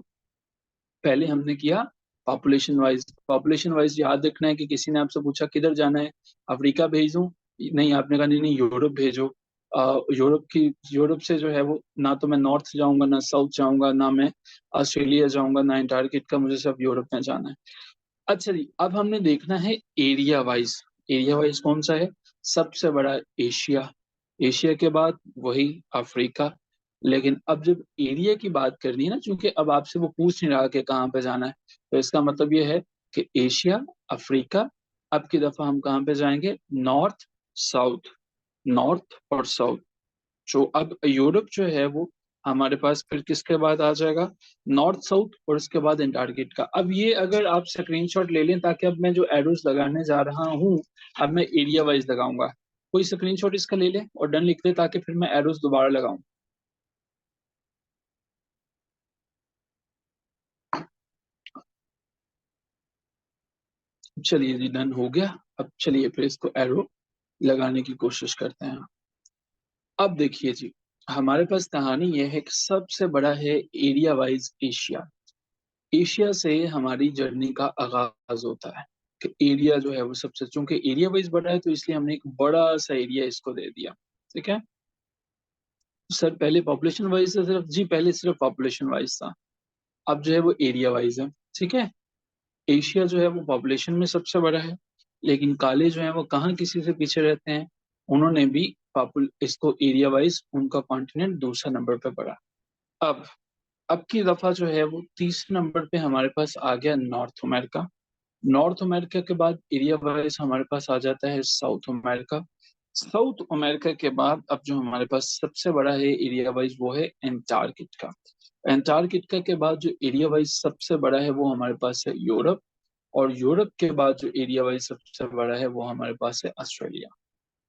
पहले हमने किया पॉपुलेशन वाइज। पॉपुलेशन वाइज याद रखना है कि किसी ने आपसे पूछा किधर जाना है, अफ्रीका भेज दूं? नहीं, आपने कहा नहीं नहीं, यूरोप भेजो। यूरोप से जो है वो, ना तो मैं नॉर्थ जाऊंगा, ना साउथ जाऊंगा, ना मैं ऑस्ट्रेलिया जाऊंगा, ना अंटार्कटिका, मुझे सब यूरोप में जाना है। अच्छा जी, अब हमने देखना है एरिया वाइज। एरिया वाइज कौन सा है? सबसे बड़ा एशिया। एशिया के बाद वही अफ्रीका। लेकिन अब जब एरिया की बात करनी है ना, चूंकि अब आपसे वो पूछ नहीं रहा कि कहाँ पे जाना है, तो इसका मतलब ये है कि एशिया, अफ्रीका। अब की दफा हम कहाँ पे जाएंगे? North south. नॉर्थ और साउथ। जो अब यूरोप जो है वो हमारे पास फिर किसके बाद आ जाएगा? नॉर्थ साउथ और उसके बाद अंटार्कटिका। अब ये अगर आप स्क्रीनशॉट ले लें, ताकि अब मैं जो एरोस लगाने जा रहा हूँ, अब मैं एरिया वाइज लगाऊंगा। कोई स्क्रीनशॉट इसका ले ले और डन लिख दे, ताकि फिर मैं एरोस दोबारा लगाऊं। चलिए जी, डन हो गया। अब चलिए फिर इसको एरो लगाने की कोशिश करते हैं। अब देखिए जी, हमारे पास कहानी यह है कि सबसे बड़ा है एरिया वाइज एशिया। एशिया से हमारी जर्नी का आगाज होता है कि एरिया जो है वो सबसे, चूंकि एरिया वाइज बड़ा है तो इसलिए हमने एक बड़ा सा एरिया इसको दे दिया। ठीक है सर, पहले पॉपुलेशन वाइज था सिर्फ जी, पहले सिर्फ पॉपुलेशन वाइज था, अब जो है वो एरिया वाइज है। ठीक है, एशिया जो है वो पॉपुलेशन में सबसे बड़ा है, लेकिन काले जो है वो कहाँ किसी से पीछे रहते हैं, उन्होंने भी पॉपुल इसको एरिया वाइज उनका कॉन्टिनेंट दूसरा नंबर पे पड़ा। अब अब की दफा जो है वो तीसरे नंबर पे हमारे पास आ गया नॉर्थ अमेरिका। नॉर्थ अमेरिका के बाद एरिया वाइज हमारे पास आ जाता है साउथ अमेरिका। साउथ अमेरिका के बाद अब जो हमारे पास सबसे बड़ा है एरिया वाइज वो है एंटार्क्टिका। एंटार्क्टिका के बाद जो एरिया वाइज सबसे बड़ा है वो हमारे पास है यूरोप। और यूरोप के बाद जो एरिया वाइज सबसे बड़ा है वो हमारे पास है ऑस्ट्रेलिया।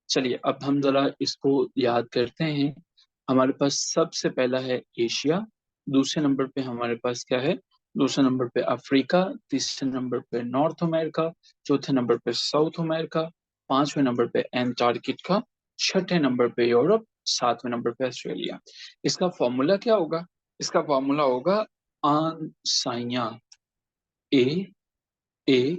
चलिए अब हम जरा इसको याद करते हैं। हमारे पास सबसे पहला है एशिया, दूसरे नंबर पे हमारे पास क्या है, दूसरे नंबर पे अफ्रीका, तीसरे नंबर पे नॉर्थ अमेरिका, चौथे नंबर पे साउथ अमेरिका, पांचवें नंबर पे एंटार्क्टिका, छठे नंबर पे यूरोप, सातवें नंबर पे ऑस्ट्रेलिया। इसका फॉर्मूला क्या होगा? इसका फॉर्मूला होगा आन साइया, ए ए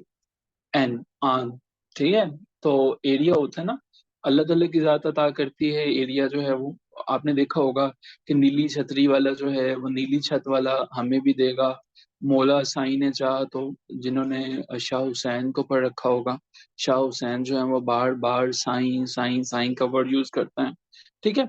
एन, आन। ठीक है, तो एरिया होता है ना, अलग अलग इजाजत अता करती है एरिया जो है वो। आपने देखा होगा कि नीली छतरी वाला जो है वो नीली छत वाला हमें भी देगा। मौला साई ने चाहा तो, जिन्होंने शाह हुसैन को पढ़ रखा होगा, शाह हुसैन जो है वो बार बार साई साई साई का वर्ड यूज करता है। ठीक है,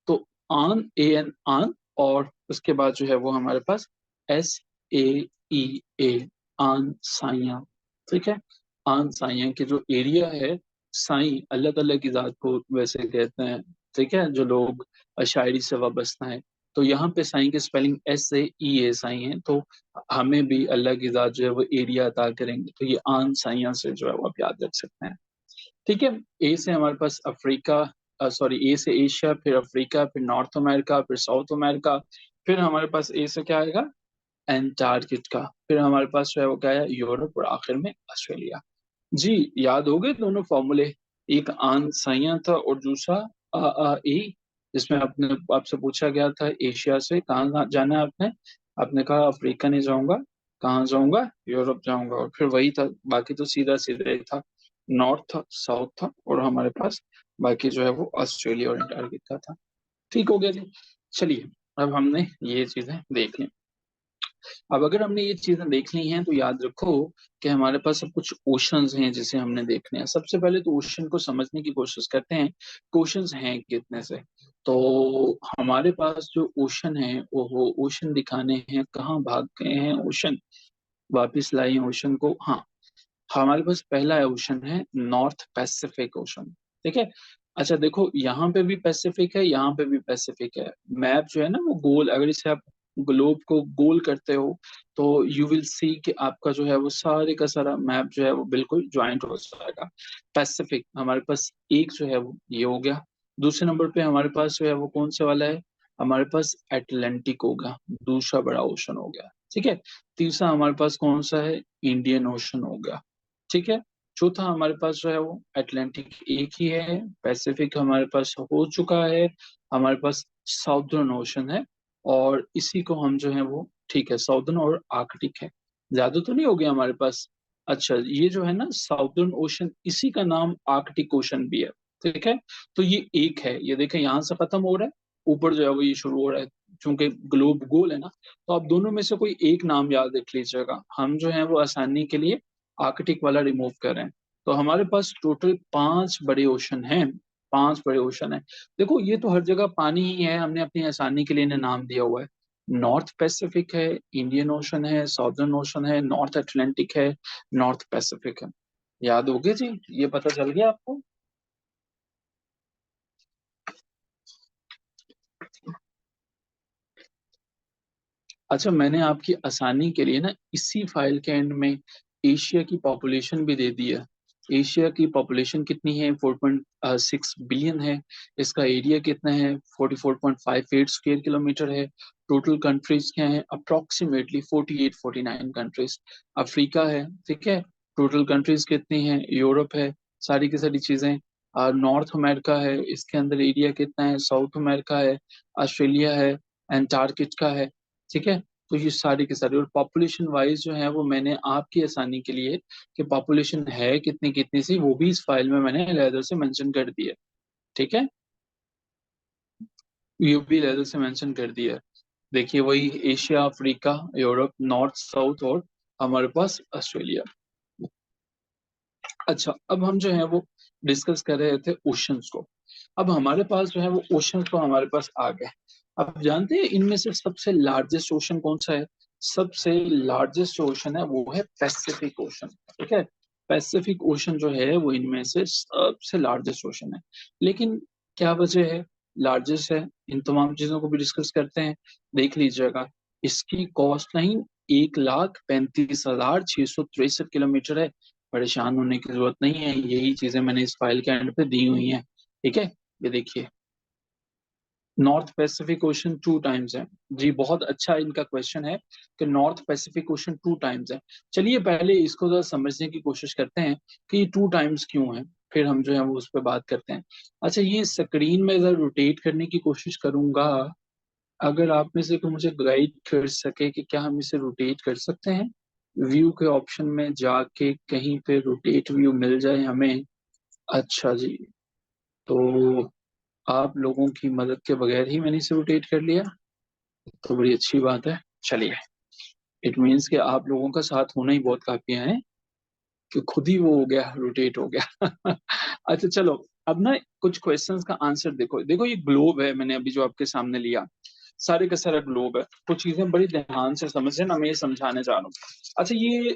तो आन, ए एन, आन। और उसके बाद जो है वो हमारे पास एस ए ई ए, आन साइया। ठीक है, आन साइया के जो एरिया है, साई अलग अलग जात को वैसे कहते हैं। ठीक है, जो लोग शायरी से वाबस्ता है, तो यहाँ पे साई की स्पेलिंग एस ए ई ए साई है, तो हमें भी अलग जात जो है वो एरिया अता करेंगे, तो ये आन साइया से जो है वो आप याद रख सकते हैं। ठीक है, ए से हमारे पास अफ्रीका, सॉरी, ए से एशिया, फिर अफ्रीका, फिर नॉर्थ अमेरिका, फिर साउथ अमेरिका, फिर हमारे पास ए से क्या आएगा, एंटार्क्टिका, फिर हमारे पास जो है वो क्या है, यूरोप, और आखिर में ऑस्ट्रेलिया। जी, याद हो गए दोनों फॉर्मूले? एक आन साइया था और दूसरा ए, जिसमें आपने आपसे पूछा गया था एशिया से कहाँ कहाँ जाना है आपने। आपने कहा अफ्रीका नहीं जाऊंगा, कहाँ जाऊंगा, यूरोप जाऊंगा, और फिर वही था, बाकी तो सीधा सीधा ही था, नॉर्थ था, साउथ था, और हमारे पास बाकी जो है वो ऑस्ट्रेलिया और अंटार्कटिका था। ठीक हो गया जी। चलिए, अब हमने ये चीजें देख ली। अब अगर हमने ये चीजें देख ली हैं तो याद रखो कि हमारे पास अब कुछ ओशंस हैं जिसे हमने देखने हैं। सबसे पहले तो ओशन को समझने की कोशिश करते हैं कि ओशंस हैं कितने से। तो हमारे पास जो ओशन है वो ओशन दिखाने हैं, कहाँ भाग गए हैं ओशन, वापिस लाए हैं ओशन को। हाँ, हमारे पास पहला ओशन है नॉर्थ पैसिफिक ओशन। ठीक है, अच्छा देखो, यहाँ पे भी पैसिफिक है, यहाँ पे भी पैसिफिक है। मैप जो है ना वो गोल, अगर इसे आप ग्लोब को गोल करते हो तो यू विल सी कि आपका जो है वो सारे का सारा मैप जो है वो बिल्कुल ज्वाइंट हो जाएगा। पैसिफिक हमारे पास एक जो है वो ये हो गया। दूसरे नंबर पे हमारे पास जो है वो कौन से वाला है, हमारे पास एटलांटिक होगा, दूसरा बड़ा ओशन हो गया। ठीक है, तीसरा हमारे पास कौन सा है, इंडियन ओशन हो गया। ठीक है, चौथा हमारे पास जो है वो अटलांटिक एक ही है। पैसिफिक हमारे पास हो चुका है, हमारे पास साउदर्न ओशन है, और इसी को हम जो है वो, ठीक है, साउदर्न और आर्कटिक है। ज्यादा तो नहीं हो गया हमारे पास। अच्छा, ये जो है ना साउदर्न ओशन, इसी का नाम आर्कटिक ओशन भी है। ठीक है, तो ये एक है, ये देखें यहाँ से खत्म हो रहा है, ऊपर जो है वो ये शुरू हो रहा है। चूंकि ग्लोब गोल है ना, तो आप दोनों में से कोई एक नाम याद रख लीजिएगा। हम जो है वो आसानी के लिए आर्कटिक वाला रिमूव करें, तो हमारे पास टोटल पांच बड़े ओशन हैं। पांच बड़े ओशन हैं। देखो, ये तो हर जगह पानी ही है, हमने अपनी आसानी के लिए इन्हें नाम दिया हुआ है। नॉर्थ पैसिफिक है, इंडियन ओशन है, साउदर्न ओशन है, नॉर्थ अटलांटिक है, नॉर्थ पैसिफिक है। याद हो गया जी, ये पता चल गया आपको? अच्छा, मैंने आपकी आसानी के लिए ना इसी फाइल के एंड में एशिया की पॉपुलेशन भी दे दी है। एशिया की पॉपुलेशन कितनी है, 4.6 बिलियन है। इसका एरिया कितना है, 44.58 स्क्वायर किलोमीटर है। टोटल कंट्रीज क्या है, अप्रोक्सीमेटली 48 49 कंट्रीज। अफ्रीका है, ठीक है, टोटल कंट्रीज कितनी हैं, यूरोप है, सारी की सारी चीजें। नॉर्थ अमेरिका है, इसके अंदर एरिया कितना है, साउथ अमेरिका है, ऑस्ट्रेलिया है, एंटार्क्टिका है। ठीक है, तो ये सारी की सारी, और पॉपुलेशन वाइज जो है वो मैंने आपकी आसानी के लिए कि पॉपुलेशन है कितनी कितनी सी, वो भी इस फाइल में मैंने लेदर से मेंशन कर दिया। ठीक है, ये भी लेदर से मेंशन कर दिया। देखिए वही Asia, Africa, Europe, north, south, और हमारे पास ऑस्ट्रेलिया। अच्छा, अब हम जो है वो डिस्कस कर रहे थे ओशंस को। अब हमारे पास जो है वो ओशंस तो हमारे पास आ गए। अब जानते हैं इनमें से सबसे लार्जेस्ट ओशन कौन सा है? सबसे लार्जेस्ट ओशन है वो है पैसिफिक ओशन। ठीक है, पैसिफिक ओशन जो है वो इनमें से सबसे लार्जेस्ट ओशन है। लेकिन क्या वजह है लार्जेस्ट है? इन तमाम चीजों को भी डिस्कस करते हैं। देख लीजिएगा, इसकी कॉस्ट लाइन 1,35,663 किलोमीटर है। परेशान होने की जरूरत नहीं है, यही चीजें मैंने इस फाइल के एंड पे दी हुई हैं। ठीक है, ये देखिए, नॉर्थ पैसिफिक ओशन 2 टाइम्स है। जी बहुत अच्छा इनका क्वेश्चन है कि नॉर्थ पैसिफिक ओशन 2 टाइम्स है। चलिए पहले इसको जरा समझने की कोशिश करते हैं कि ये 2 टाइम्स क्यों है, फिर हम जो है वो उस पर बात करते हैं। अच्छा, ये स्क्रीन में जरा रोटेट करने की कोशिश करूंगा, अगर आप में से कोई मुझे गाइड कर सके कि क्या हम इसे रोटेट कर सकते हैं। व्यू के ऑप्शन में जाके कहीं पे रोटेट व्यू मिल जाए हमें। अच्छा जी, तो आप लोगों की मदद के बगैर ही मैंने इसे रोटेट कर लिया, तो बड़ी अच्छी बात है। चलिए, इट मीन्स कि आप लोगों का साथ होना ही बहुत काफी है कि खुद ही वो हो गया, रोटेट हो गया। अच्छा चलो, अब ना कुछ क्वेश्चंस का आंसर देखो। देखो ये ग्लोब है, मैंने अभी जो आपके सामने लिया, सारे का सारा ग्लोब है। कुछ चीजें बड़ी ध्यान से समझे ना, मैं ये समझाने जा रहा हूँ। अच्छा, ये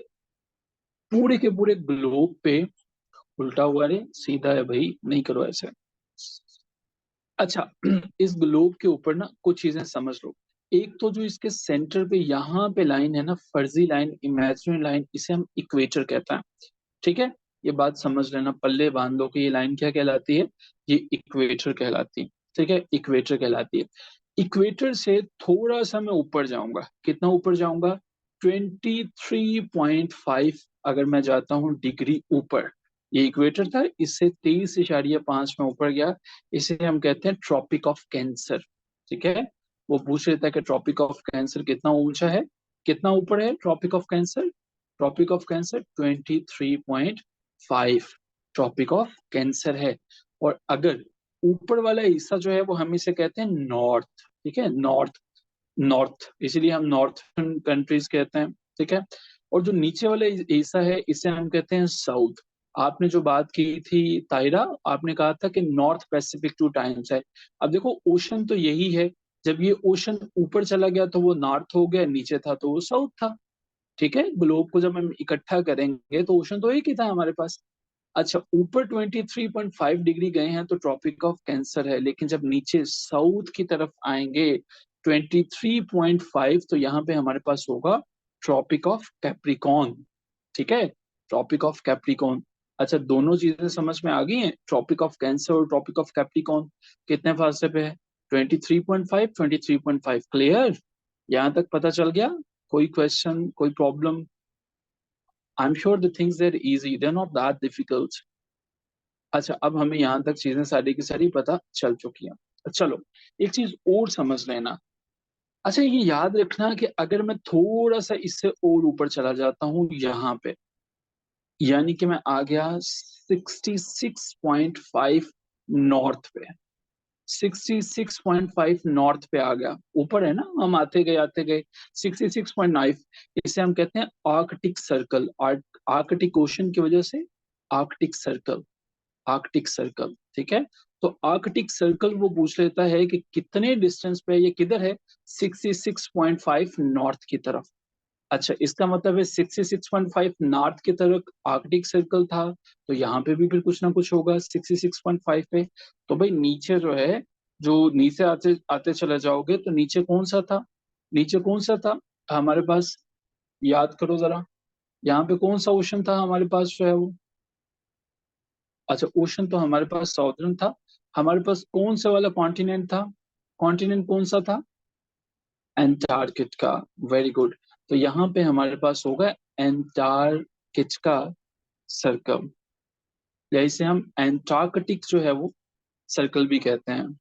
पूरे के पूरे ग्लोब पे उल्टा हुआ रे, सीधा है भाई, नहीं करो ऐसे। अच्छा, इस ग्लोब के ऊपर ना कुछ चीजें समझ लो। एक तो जो इसके सेंटर पे यहाँ पे लाइन है ना, फर्जी लाइन, इमेजिनरी लाइन, इसे हम इक्वेटर कहते हैं। ठीक है, ये बात समझ लेना, पल्ले बांध लो कि ये लाइन क्या कहलाती है, ये इक्वेटर कहलाती है। ठीक है, इक्वेटर कहलाती है। इक्वेटर से थोड़ा सा मैं ऊपर जाऊंगा, कितना ऊपर जाऊंगा? 23.5 अगर मैं जाता हूँ डिग्री ऊपर, ये इक्वेटर था, इससे 23.5 में ऊपर गया, इसे हम कहते हैं ट्रॉपिक ऑफ कैंसर। ठीक है, वो पूछ रहा था कि ट्रॉपिक ऑफ कैंसर कितना ऊंचा है, कितना ऊपर है Tropic of Cancer? Tropic of Cancer 23.5 Tropic of Cancer है। और अगर ऊपर वाला हिस्सा जो है वो हम इसे कहते हैं नॉर्थ। ठीक है, नॉर्थ, नॉर्थ इसीलिए हम नॉर्थन कंट्रीज कहते हैं। ठीक है, और जो नीचे वाला हिस्सा है इसे हम कहते हैं साउथ। आपने जो बात की थी तायरा, आपने कहा था कि नॉर्थ पैसिफिक 2 टाइम्स है। अब देखो ओशन तो यही है, जब ये ओशन ऊपर चला गया तो वो नॉर्थ हो गया, नीचे था तो वो साउथ था। ठीक है, ग्लोब को जब हम इकट्ठा करेंगे तो ओशन तो एक ही था हमारे पास। अच्छा, ऊपर 23.5 डिग्री गए हैं तो ट्रॉपिक ऑफ कैंसर है, लेकिन जब नीचे साउथ की तरफ आएंगे 23.5, तो यहाँ पे हमारे पास होगा ट्रॉपिक ऑफ कैप्रिकॉर्न। ठीक है, ट्रॉपिक ऑफ कैप्रिकॉर्न। अच्छा, दोनों चीजें समझ में आ गई हैं, ट्रॉपिक ऑफ कैंसर और ट्रॉपिक ऑफ कैप्रिकॉर्न कितने फासले पे है? 23.5, 23.5, क्लियर? यहाँ तक पता चल गया? कोई क्वेश्चन, कोई problem? I am sure the things are easy, they are not that difficult. अच्छा, अब हमें यहाँ तक चीजें सारी की सारी पता चल चुकी हैं। चलो, एक चीज और समझ लेना। अच्छा, ये याद रखना कि अगर मैं थोड़ा सा इससे और ऊपर चला जाता हूँ यहाँ पे, यानी कि मैं आ गया 66.5 नॉर्थ पे, 66.5 नॉर्थ पे आ गया, ऊपर है ना, हम आते गए 66.9, इसे हम कहते हैं आर्कटिक सर्कल। आर्कटिक ओशन की वजह से आर्कटिक सर्कल, आर्कटिक सर्कल। ठीक है, तो आर्कटिक सर्कल वो पूछ लेता है कि कितने डिस्टेंस पे है, ये किधर है? 66.5 नॉर्थ की तरफ। अच्छा, इसका मतलब है 66.5 नॉर्थ की तरफ आर्कटिक सर्कल था, तो यहाँ पे भी फिर कुछ ना कुछ होगा 66.5 पे। तो भाई नीचे जो है, जो नीचे आते आते चले जाओगे तो नीचे कौन सा था, नीचे कौन सा था हमारे पास? याद करो जरा, यहाँ पे कौन सा ओशन था हमारे पास जो है वो? अच्छा, ओशन तो हमारे पास साउदर्न था। हमारे पास कौन सा वाला कॉन्टिनेंट था? कॉन्टिनेंट कौन सा था? एंटार्क्टिका। Very good. तो यहाँ पे हमारे पास होगा एंटार्क्टिका। सर्कल, या इसे हम एंटार्कटिक जो है वो सर्कल भी कहते हैं।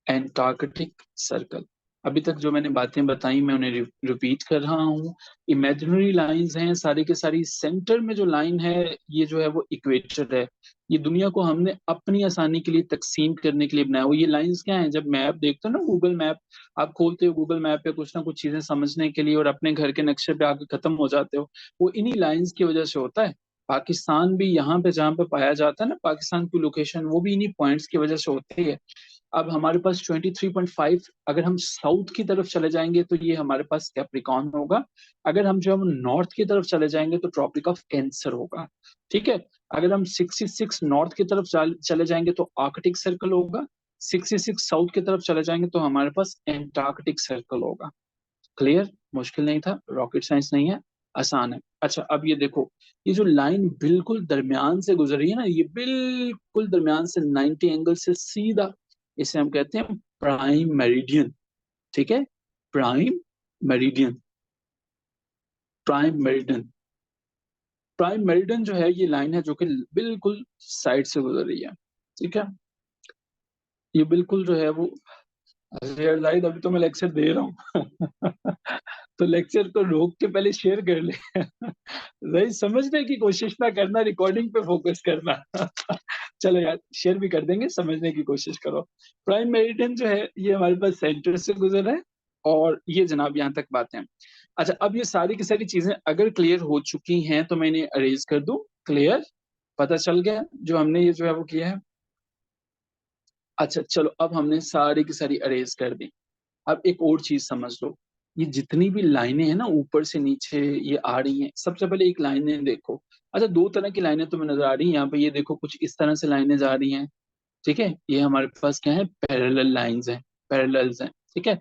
Antarctic circle. अभी तक जो मैंने बातें बताई मैं उन्हें रिपीट कर रहा हूँ। इमेजिनरी लाइंस हैं सारी के सारी, सेंटर में जो लाइन है ये जो है वो इक्वेटर है। ये दुनिया को हमने अपनी आसानी के लिए तकसीम करने के लिए बनाया हुआ। ये लाइंस क्या है, जब मैप देखते हो ना गूगल मैप, आप खोलते हो गूगल मैप पे कुछ ना कुछ चीजें समझने के लिए और अपने घर के नक्शे पे आके खत्म हो जाते हो, वो इन्हीं लाइंस की वजह से होता है। पाकिस्तान भी यहाँ पे जहाँ पे पाया जाता है ना, पाकिस्तान की लोकेशन, वो भी इन्हीं पॉइंट्स की वजह से होती है। अब हमारे पास 23.5, अगर हम साउथ की तरफ चले जाएंगे तो ये हमारे पास कैप्रिकॉर्न होगा। अगर हम जो हम नॉर्थ की तरफ चले जाएंगे तो ट्रॉपिक ऑफ कैंसर होगा। ठीक है। अगर हम 66 नॉर्थ की तरफ चले जाएंगे तो आर्कटिक सर्कल होगा। 66 साउथ की तरफ चले जाएंगे तो हमारे पास एंटार्कटिक सर्कल होगा। क्लियर? मुश्किल नहीं था, रॉकेट साइंस नहीं है, आसान है। अच्छा अब ये देखो, ये जो लाइन बिल्कुल दरमियान से गुजर रही है ना, ये बिल्कुल दरमियान से 90 एंगल से सीधा, इसे हम कहते हैं प्राइम मेरिडियन। ठीक है, prime meridian. Prime meridian. Prime meridian जो है ये लाइन है जो कि बिल्कुल साइड से गुजर रही है। ठीक है, ये बिल्कुल जो है वो, शेयर लाइट, अभी तो मैं लेक्चर दे रहा हूँ तो लेक्चर को रोक के पहले शेयर कर ले भाई, समझने की कोशिश ना करना, रिकॉर्डिंग पे फोकस करना चलो यार, शेयर भी कर देंगे, समझने की कोशिश करो। प्राइम मेरिडियन जो है ये हमारे पास सेंटर से गुजर है, और ये जनाब यहाँ तक बात है। अच्छा अब ये सारी की सारी चीजें अगर क्लियर हो चुकी हैं तो मैं इन्हें अरेज कर दूं। क्लियर? पता चल गया जो हमने ये जो है वो किया है। अच्छा चलो, अब हमने सारी की सारी अरेज कर दी। अब एक और चीज समझ लो, ये जितनी भी लाइनें हैं ना ऊपर से नीचे ये आ रही हैं, सबसे पहले एक लाइनें देखो। अच्छा दो तरह की लाइनें तुम्हें नजर आ रही हैं यहाँ पे, ये देखो कुछ इस तरह से लाइनें जा रही हैं। ठीक है, ये हमारे पास क्या है, पैरेलल लाइंस हैं, पैरेलल्स हैं। ठीक है,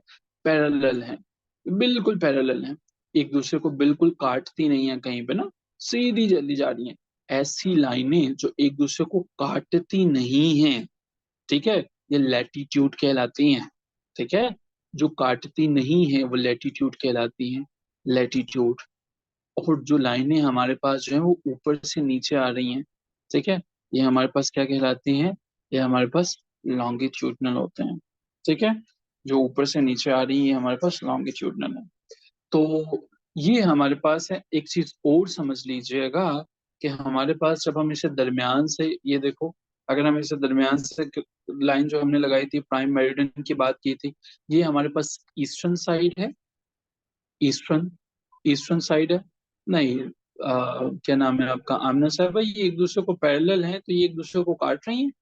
पैरेलल हैं, बिल्कुल पैरेलल हैं, एक दूसरे को बिल्कुल काटती नहीं है कहीं पे ना, सीधी जल्दी जा रही हैं। ऐसी लाइनें जो एक दूसरे को काटती नहीं हैं, ठीक है, ये लैटिट्यूड कहलाती हैं। ठीक है, जो काटती नहीं है वो लैटिट्यूड कहलाती हैं, लैटिट्यूड। और जो लाइनें हमारे पास जो है वो ऊपर से नीचे आ रही हैं, ठीक है, ये हमारे पास क्या कहलाती हैं, ये हमारे पास लॉन्गिट्यूडनल होते हैं। ठीक है, जो ऊपर से नीचे आ रही है हमारे पास लॉन्गिट्यूडनल है। तो ये हमारे पास है। एक चीज और समझ लीजिएगा कि हमारे पास जब हम इसे दरमियान से, ये देखो, अगर हम इसे दरमियान से लाइन जो हमने लगाई थी, प्राइम मेरिडियन की बात की थी, ये हमारे पास ईस्टर्न साइड है। ईस्टर्न, ईस्टर्न साइड है। नहीं, क्या नाम है आपका, आमना साहब, भाई ये एक दूसरे को पैरेलल हैं तो ये एक दूसरे को काट रही हैं,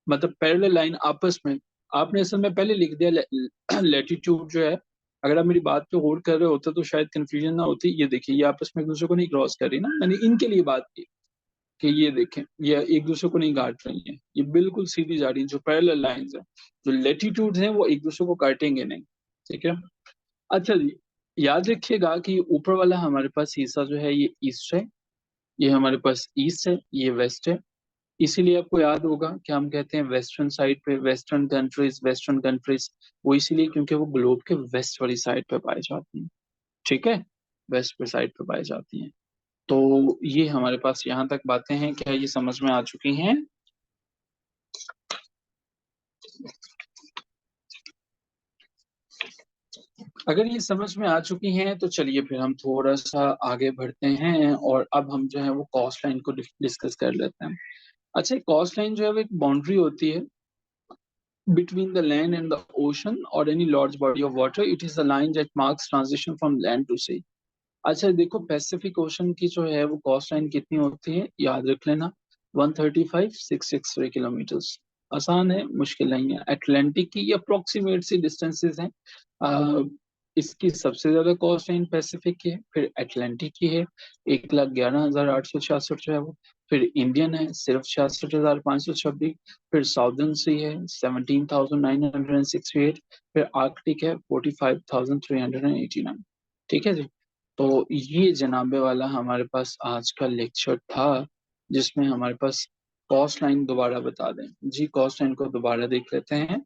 मतलब पैरेलल लाइन आपस में। आपने असल में पहले लिख दिया लेटीट्यूड जो है। अगर आप मेरी बात पे गौर कर रहे होते तो शायद कंफ्यूजन ना होती। ये देखिए, ये आपस में एक दूसरे को नहीं क्रॉस कर रही ना, मैंने इनके लिए बात की कि ये देखें, ये एक दूसरे को नहीं काट रही हैं, ये बिल्कुल सीधी जा रही है। जो पैरेलल लाइंस है, जो लेटीट्यूड हैं, वो एक दूसरे को काटेंगे नहीं। ठीक है। अच्छा जी, याद रखिएगा कि ऊपर वाला हमारे पास हिस्सा जो है ये ईस्ट है, ये हमारे पास ईस्ट है, ये वेस्ट है। इसीलिए आपको याद होगा कि हम कहते हैं वेस्टर्न साइड पे वेस्टर्न कंट्रीज, वेस्टर्न कंट्रीज, वो इसीलिए क्योंकि वो ग्लोब के वेस्ट वाली साइड पे पाई जाती हैं। ठीक है, वेस्ट पे साइड पे पाई जाती हैं। तो ये हमारे पास यहाँ तक बातें हैं, क्या ये समझ में आ चुकी हैं? अगर ये समझ में आ चुकी हैं तो चलिए फिर हम थोड़ा सा आगे बढ़ते हैं, और अब हम जो है वो कॉस्ट लाइन को डिस्कस कर लेते हैं। अच्छा, कॉस्ट लाइन जो है वो एक बाउंड्री होती है between the land and the ocean or any large body of water. It is a line that marks transition from land to sea. अच्छा देखो, पैसिफिक ओशन की जो है वो कोस्ट लाइन कितनी होती है, याद रख लेना, 135,663 किलोमीटर। आसान है, मुश्किल नहीं है। अटलांटिक की ये अप्रोक्सीमेट सी डिस्टेंसेस हैं। अ, इसकी सबसे ज्यादा कोस्ट लाइन पैसिफिक की है, फिर अटलांटिक की है 1,11,866 जो है वो, फिर इंडियन है सिर्फ 66,526, फिर साउदर्न सी है 17,968, फिर आर्कटिक है 45,389। ठीक है जी। तो ये जनाबे वाला हमारे पास आज का लेक्चर था, जिसमें हमारे पास कॉस्ट लाइन दोबारा बता दें जी, कॉस्ट लाइन को दोबारा देख लेते हैं।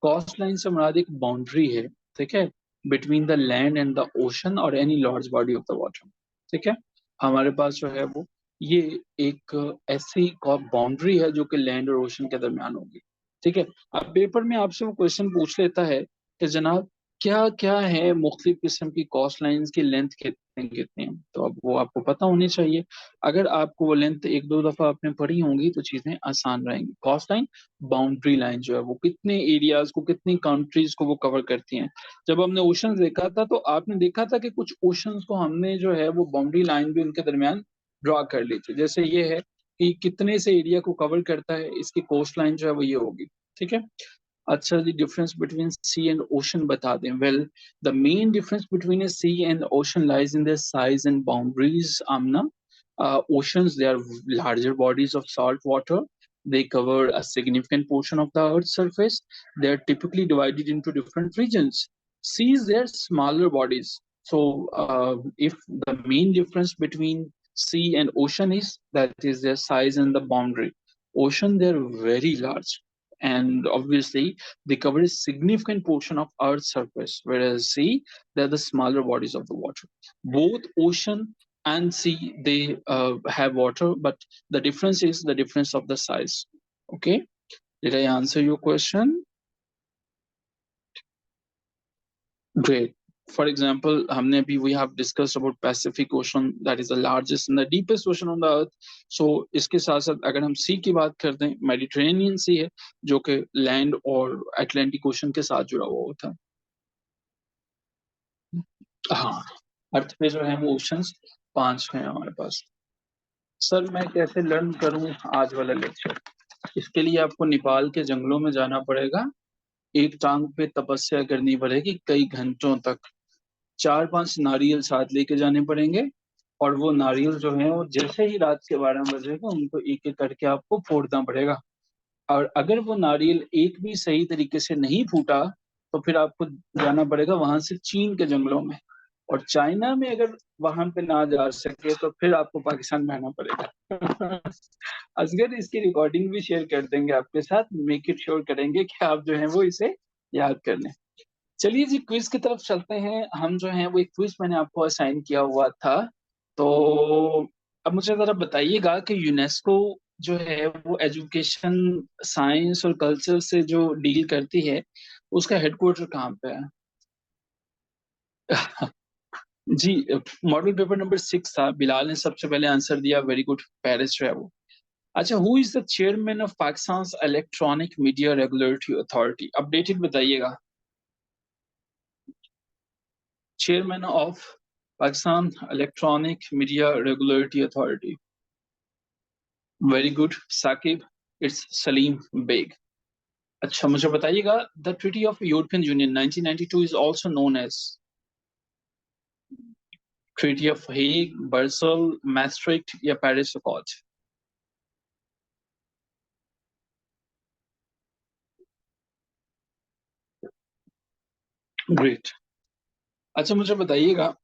कॉस्ट लाइन से मुराद एक बाउंड्री है, ठीक है, between the land and the ocean और any large body of the water. ठीक है। हमारे पास जो है वो ये एक ऐसी बाउंड्री है जो कि लैंड और ओशन के दरमियान होगी। ठीक है। अब पेपर में आपसे वो क्वेश्चन पूछ लेता है कि जनाब क्या क्या है मुख्तलिफ किस्म की कॉस्ट लाइंस की लेंथ कितनी कितनी है, तो अब वो आपको पता होनी चाहिए। अगर आपको वो लेंथ एक दो दफा आपने पढ़ी होंगी तो चीजें आसान रहेंगी। कॉस्ट लाइन बाउंड्री लाइन जो है वो कितने एरियाज को, कितनी कंट्रीज को वो कवर करती हैं। जब हमने ओशन देखा था तो आपने देखा था कि कुछ ओशंस को हमने जो है वो बाउंड्री लाइन भी उनके दरमियान ड्रॉ कर ली थी। जैसे ये है कि कितने से एरिया को कवर करता है, इसकी कोस्ट लाइन जो है वो ये होगी। ठीक है। अच्छा जी, difference between sea and ocean बता दें। Well, the main difference between a sea and ocean lies in their size and boundaries, Amna. Oceans, they are larger bodies of salt water. They cover a significant portion of the Earth's surface. They are typically divided into different regions. Seas, they are smaller bodies. So, if the main difference between sea and ocean is that is their size and the boundary. Ocean, they're very large, and obviously they cover a significant portion of Earth's surface, whereas sea, they're the smaller bodies of the water. Both ocean and sea, they have water, but the difference is the difference of the size. Okay, did I answer your question? Great. For example, हमने अभी we have discussed about Pacific Ocean, that is the largest and the deepest ocean on the earth. So इसके साथ साथ अगर हम सी की बात करते हैं, मेडिटेरेनियन सी है जो कि लैंड और अटलांटिक ओशन के साथ जुड़ा हुआ होता है। हाँ, अर्थ पे जो है वो ओशंस 5 हैं हमारे पास। सर मैं कैसे लर्न करूं आज वाला लेक्चर? इसके लिए आपको नेपाल के जंगलों में जाना पड़ेगा, एक टांग पे तपस्या करनी पड़ेगी कई घंटों तक, 4-5 नारियल साथ लेके जाने पड़ेंगे, और वो नारियल जो है वो जैसे ही रात के 12 बजेगा उनको एक एक करके आपको फोड़ना पड़ेगा। और अगर वो नारियल एक भी सही तरीके से नहीं फूटा तो फिर आपको जाना पड़ेगा वहां से चीन के जंगलों में, और चाइना में अगर वहां पे ना जा सके तो फिर आपको पाकिस्तान में आना पड़ेगा। असगर इसकी रिकॉर्डिंग भी शेयर कर देंगे आपके साथ, मेक इट श्योर करेंगे कि आप जो है वो इसे याद कर लें। चलिए जी, क्विज की तरफ चलते हैं। हम जो है वो एक क्विज मैंने आपको असाइन किया हुआ था, तो अब मुझे जरा बताइएगा कि यूनेस्को जो है वो एजुकेशन, साइंस और कल्चर से जो डील करती है उसका हेडक्वार्टर कहाँ पे है? जी, मॉडल पेपर नंबर 6 था, बिलाल ने सबसे पहले आंसर दिया, वेरी गुड, पेरिस जो है वो। अच्छा, who is the chairman of Pakistan electronic media regulatory authority? Updated बताइएगा। Chairman of Pakistan electronic media regulatory authority, very good Saqib, it's Saleem Baig. अच्छा मुझे बताइएगा, the treaty of European Union 1992 is also known as treaty of Hague, Brussels, Maastricht या Paris accord? Great. अच्छा मुझे बताइएगा,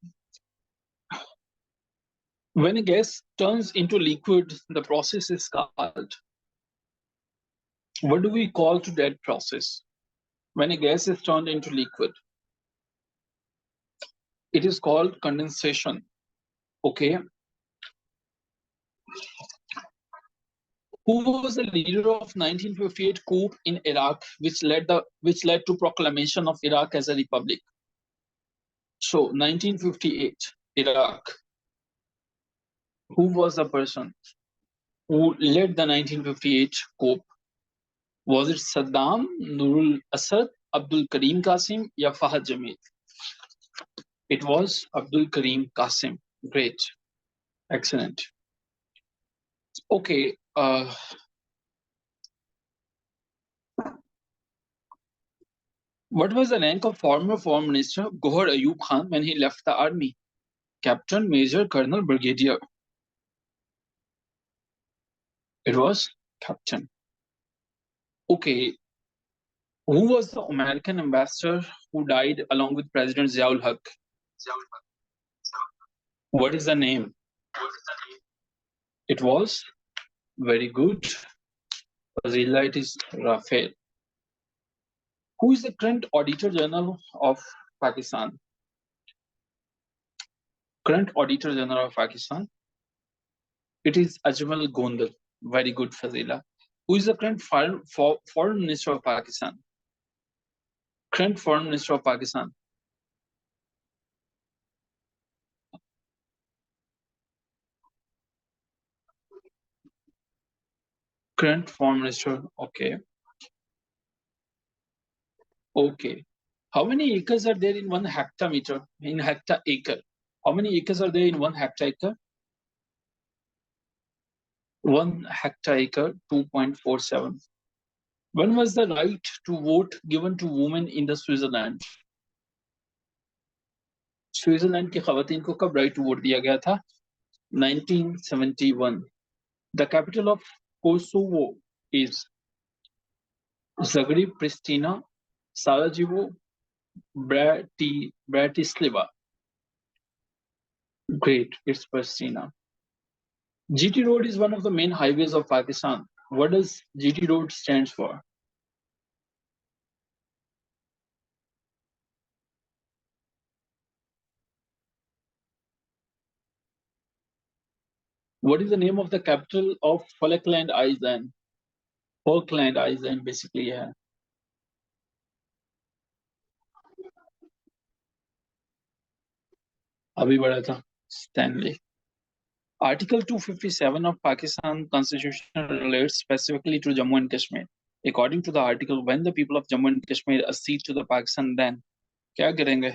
when a gas turns into liquid, the process is called. What do we call to that process? When a gas is turned into liquid, it is called condensation. Okay. Who was the leader of 1958 coup in Iraq, which led to proclamation of Iraq as a republic? So 1958 Iraq. Who was the person who led the 1958 coup? Was it Saddam, Nurul Asad, Abdul Karim Qasim, या Fahad Jamil? It was Abdul Karim Qasim. Great. Excellent. Okay. What was the rank of former Foreign Minister Gohar Ayub Khan when he left the army? Captain, Major, Colonel, Brigadier. It was Captain. Okay. Who was the American ambassador who died along with President Ziaul Haq? What is the name? It was very good. Fazila, it is Rafael. Who is the current Auditor General of Pakistan? Current Auditor General of Pakistan. It is Ajmal Gondal. Very good, Fazila. Who is the current foreign minister of Pakistan? Current foreign minister of Pakistan. Current foreign minister. Okay. Okay. How many acres are there in 1 hectare? In hectare acre. How many acres are there in 1 hectare? 1 hectare, 2.47. When was the right to vote given to women in the Switzerland? Switzerland की खवातीन को कब right to vote दिया गया था? 1971. The capital of Kosovo is Zagreb, Pristina, Sarajevo, Bratislava. Great, it's Pristina. GT Road is one of the main highways of Pakistan. What does GT Road stands for? What is the name of the capital of Falkland Island? Falkland Island basically है. अभी बढ़ा था Stanley. Article 257 of Pakistan Constitution relates specifically to Jammu and Kashmir. According to the article, when the people of Jammu and Kashmir accede to the Pakistan, then क्या करेंगे?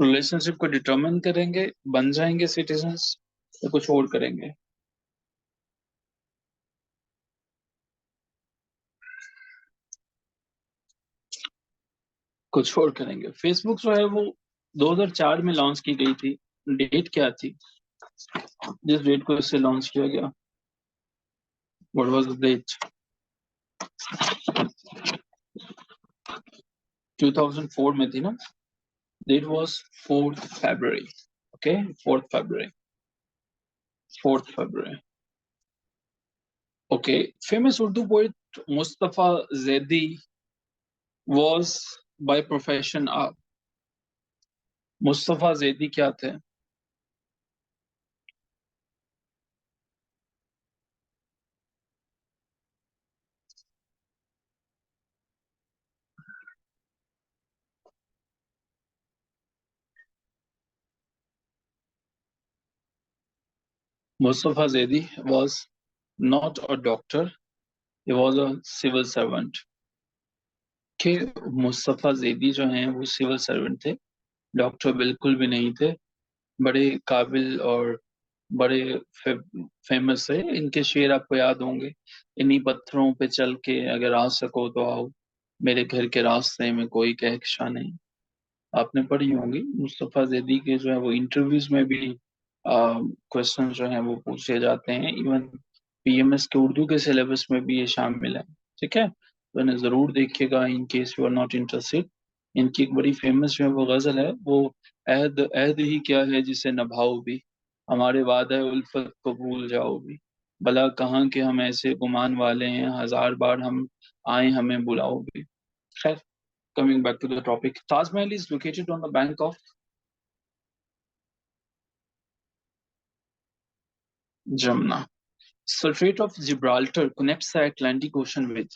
Relationship को determine करेंगे, बन जाएंगे सिटीजन्स, या कुछ और करेंगे? कुछ और करेंगे. फेसबुक जो है वो 2004 में लॉन्च की गई थी. डेट क्या थी जिस डेट को इससे लॉन्च किया गया? What was the date? 2004 में थी ना. Date was 4th February. Okay, 4th February. 4th February. Okay, famous Urdu poet Mustafa Zaidi was by profession a. Mustafa Zaidi क्या थे? Mustafa Zaidi was not a doctor, he was a civil servant. के मुस्तफा जैदी जो हैं वो civil servant थे, doctor बिल्कुल भी नहीं थे. बड़े काबिल और बड़े फेमस है. इनके शेर आपको याद होंगे. इन्हीं पत्थरों पे चल के अगर आ सको तो आओ, मेरे घर के रास्ते में कोई कहकशा नहीं. आपने पढ़ी होंगी. मुस्तफा जैदी के जो है वो इंटरव्यूज में भी क्वेश्चन जो है वो पूछे जाते हैं. इवन पीएमएस के उर्दू के सिलेबस में भी ये शामिल है. ठीक है, तो इन्हें जरूर देखिएगा in case you are not interested. इनकी एक बड़ी फेमस जो है वो गजल है, वो अहद अहद ही क्या है जिसे नभाओ भी, हमारे वादा उल्फत को भूल जाओ भी, भला कहाँ के हम ऐसे गुमान वाले हैं, हजार बार हम आए हमें बुलाओ भी. खैर, coming back to the topic, Taj Mahal is located on the bank of Jamna. Strait of Gibraltar connects the Atlantic Ocean with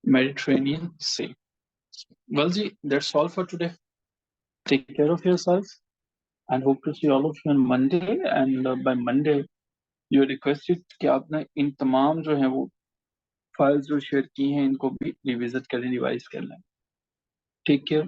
Mediterranean Sea. Well, ji, that's all for today. Take care of yourself and hope to see all of you on Monday. And by Monday, you are requested कि आपने इन तमाम जो है वो files जो share की हैं इनको भी रिविजिट करें, रिवाइज कर लें. Take care.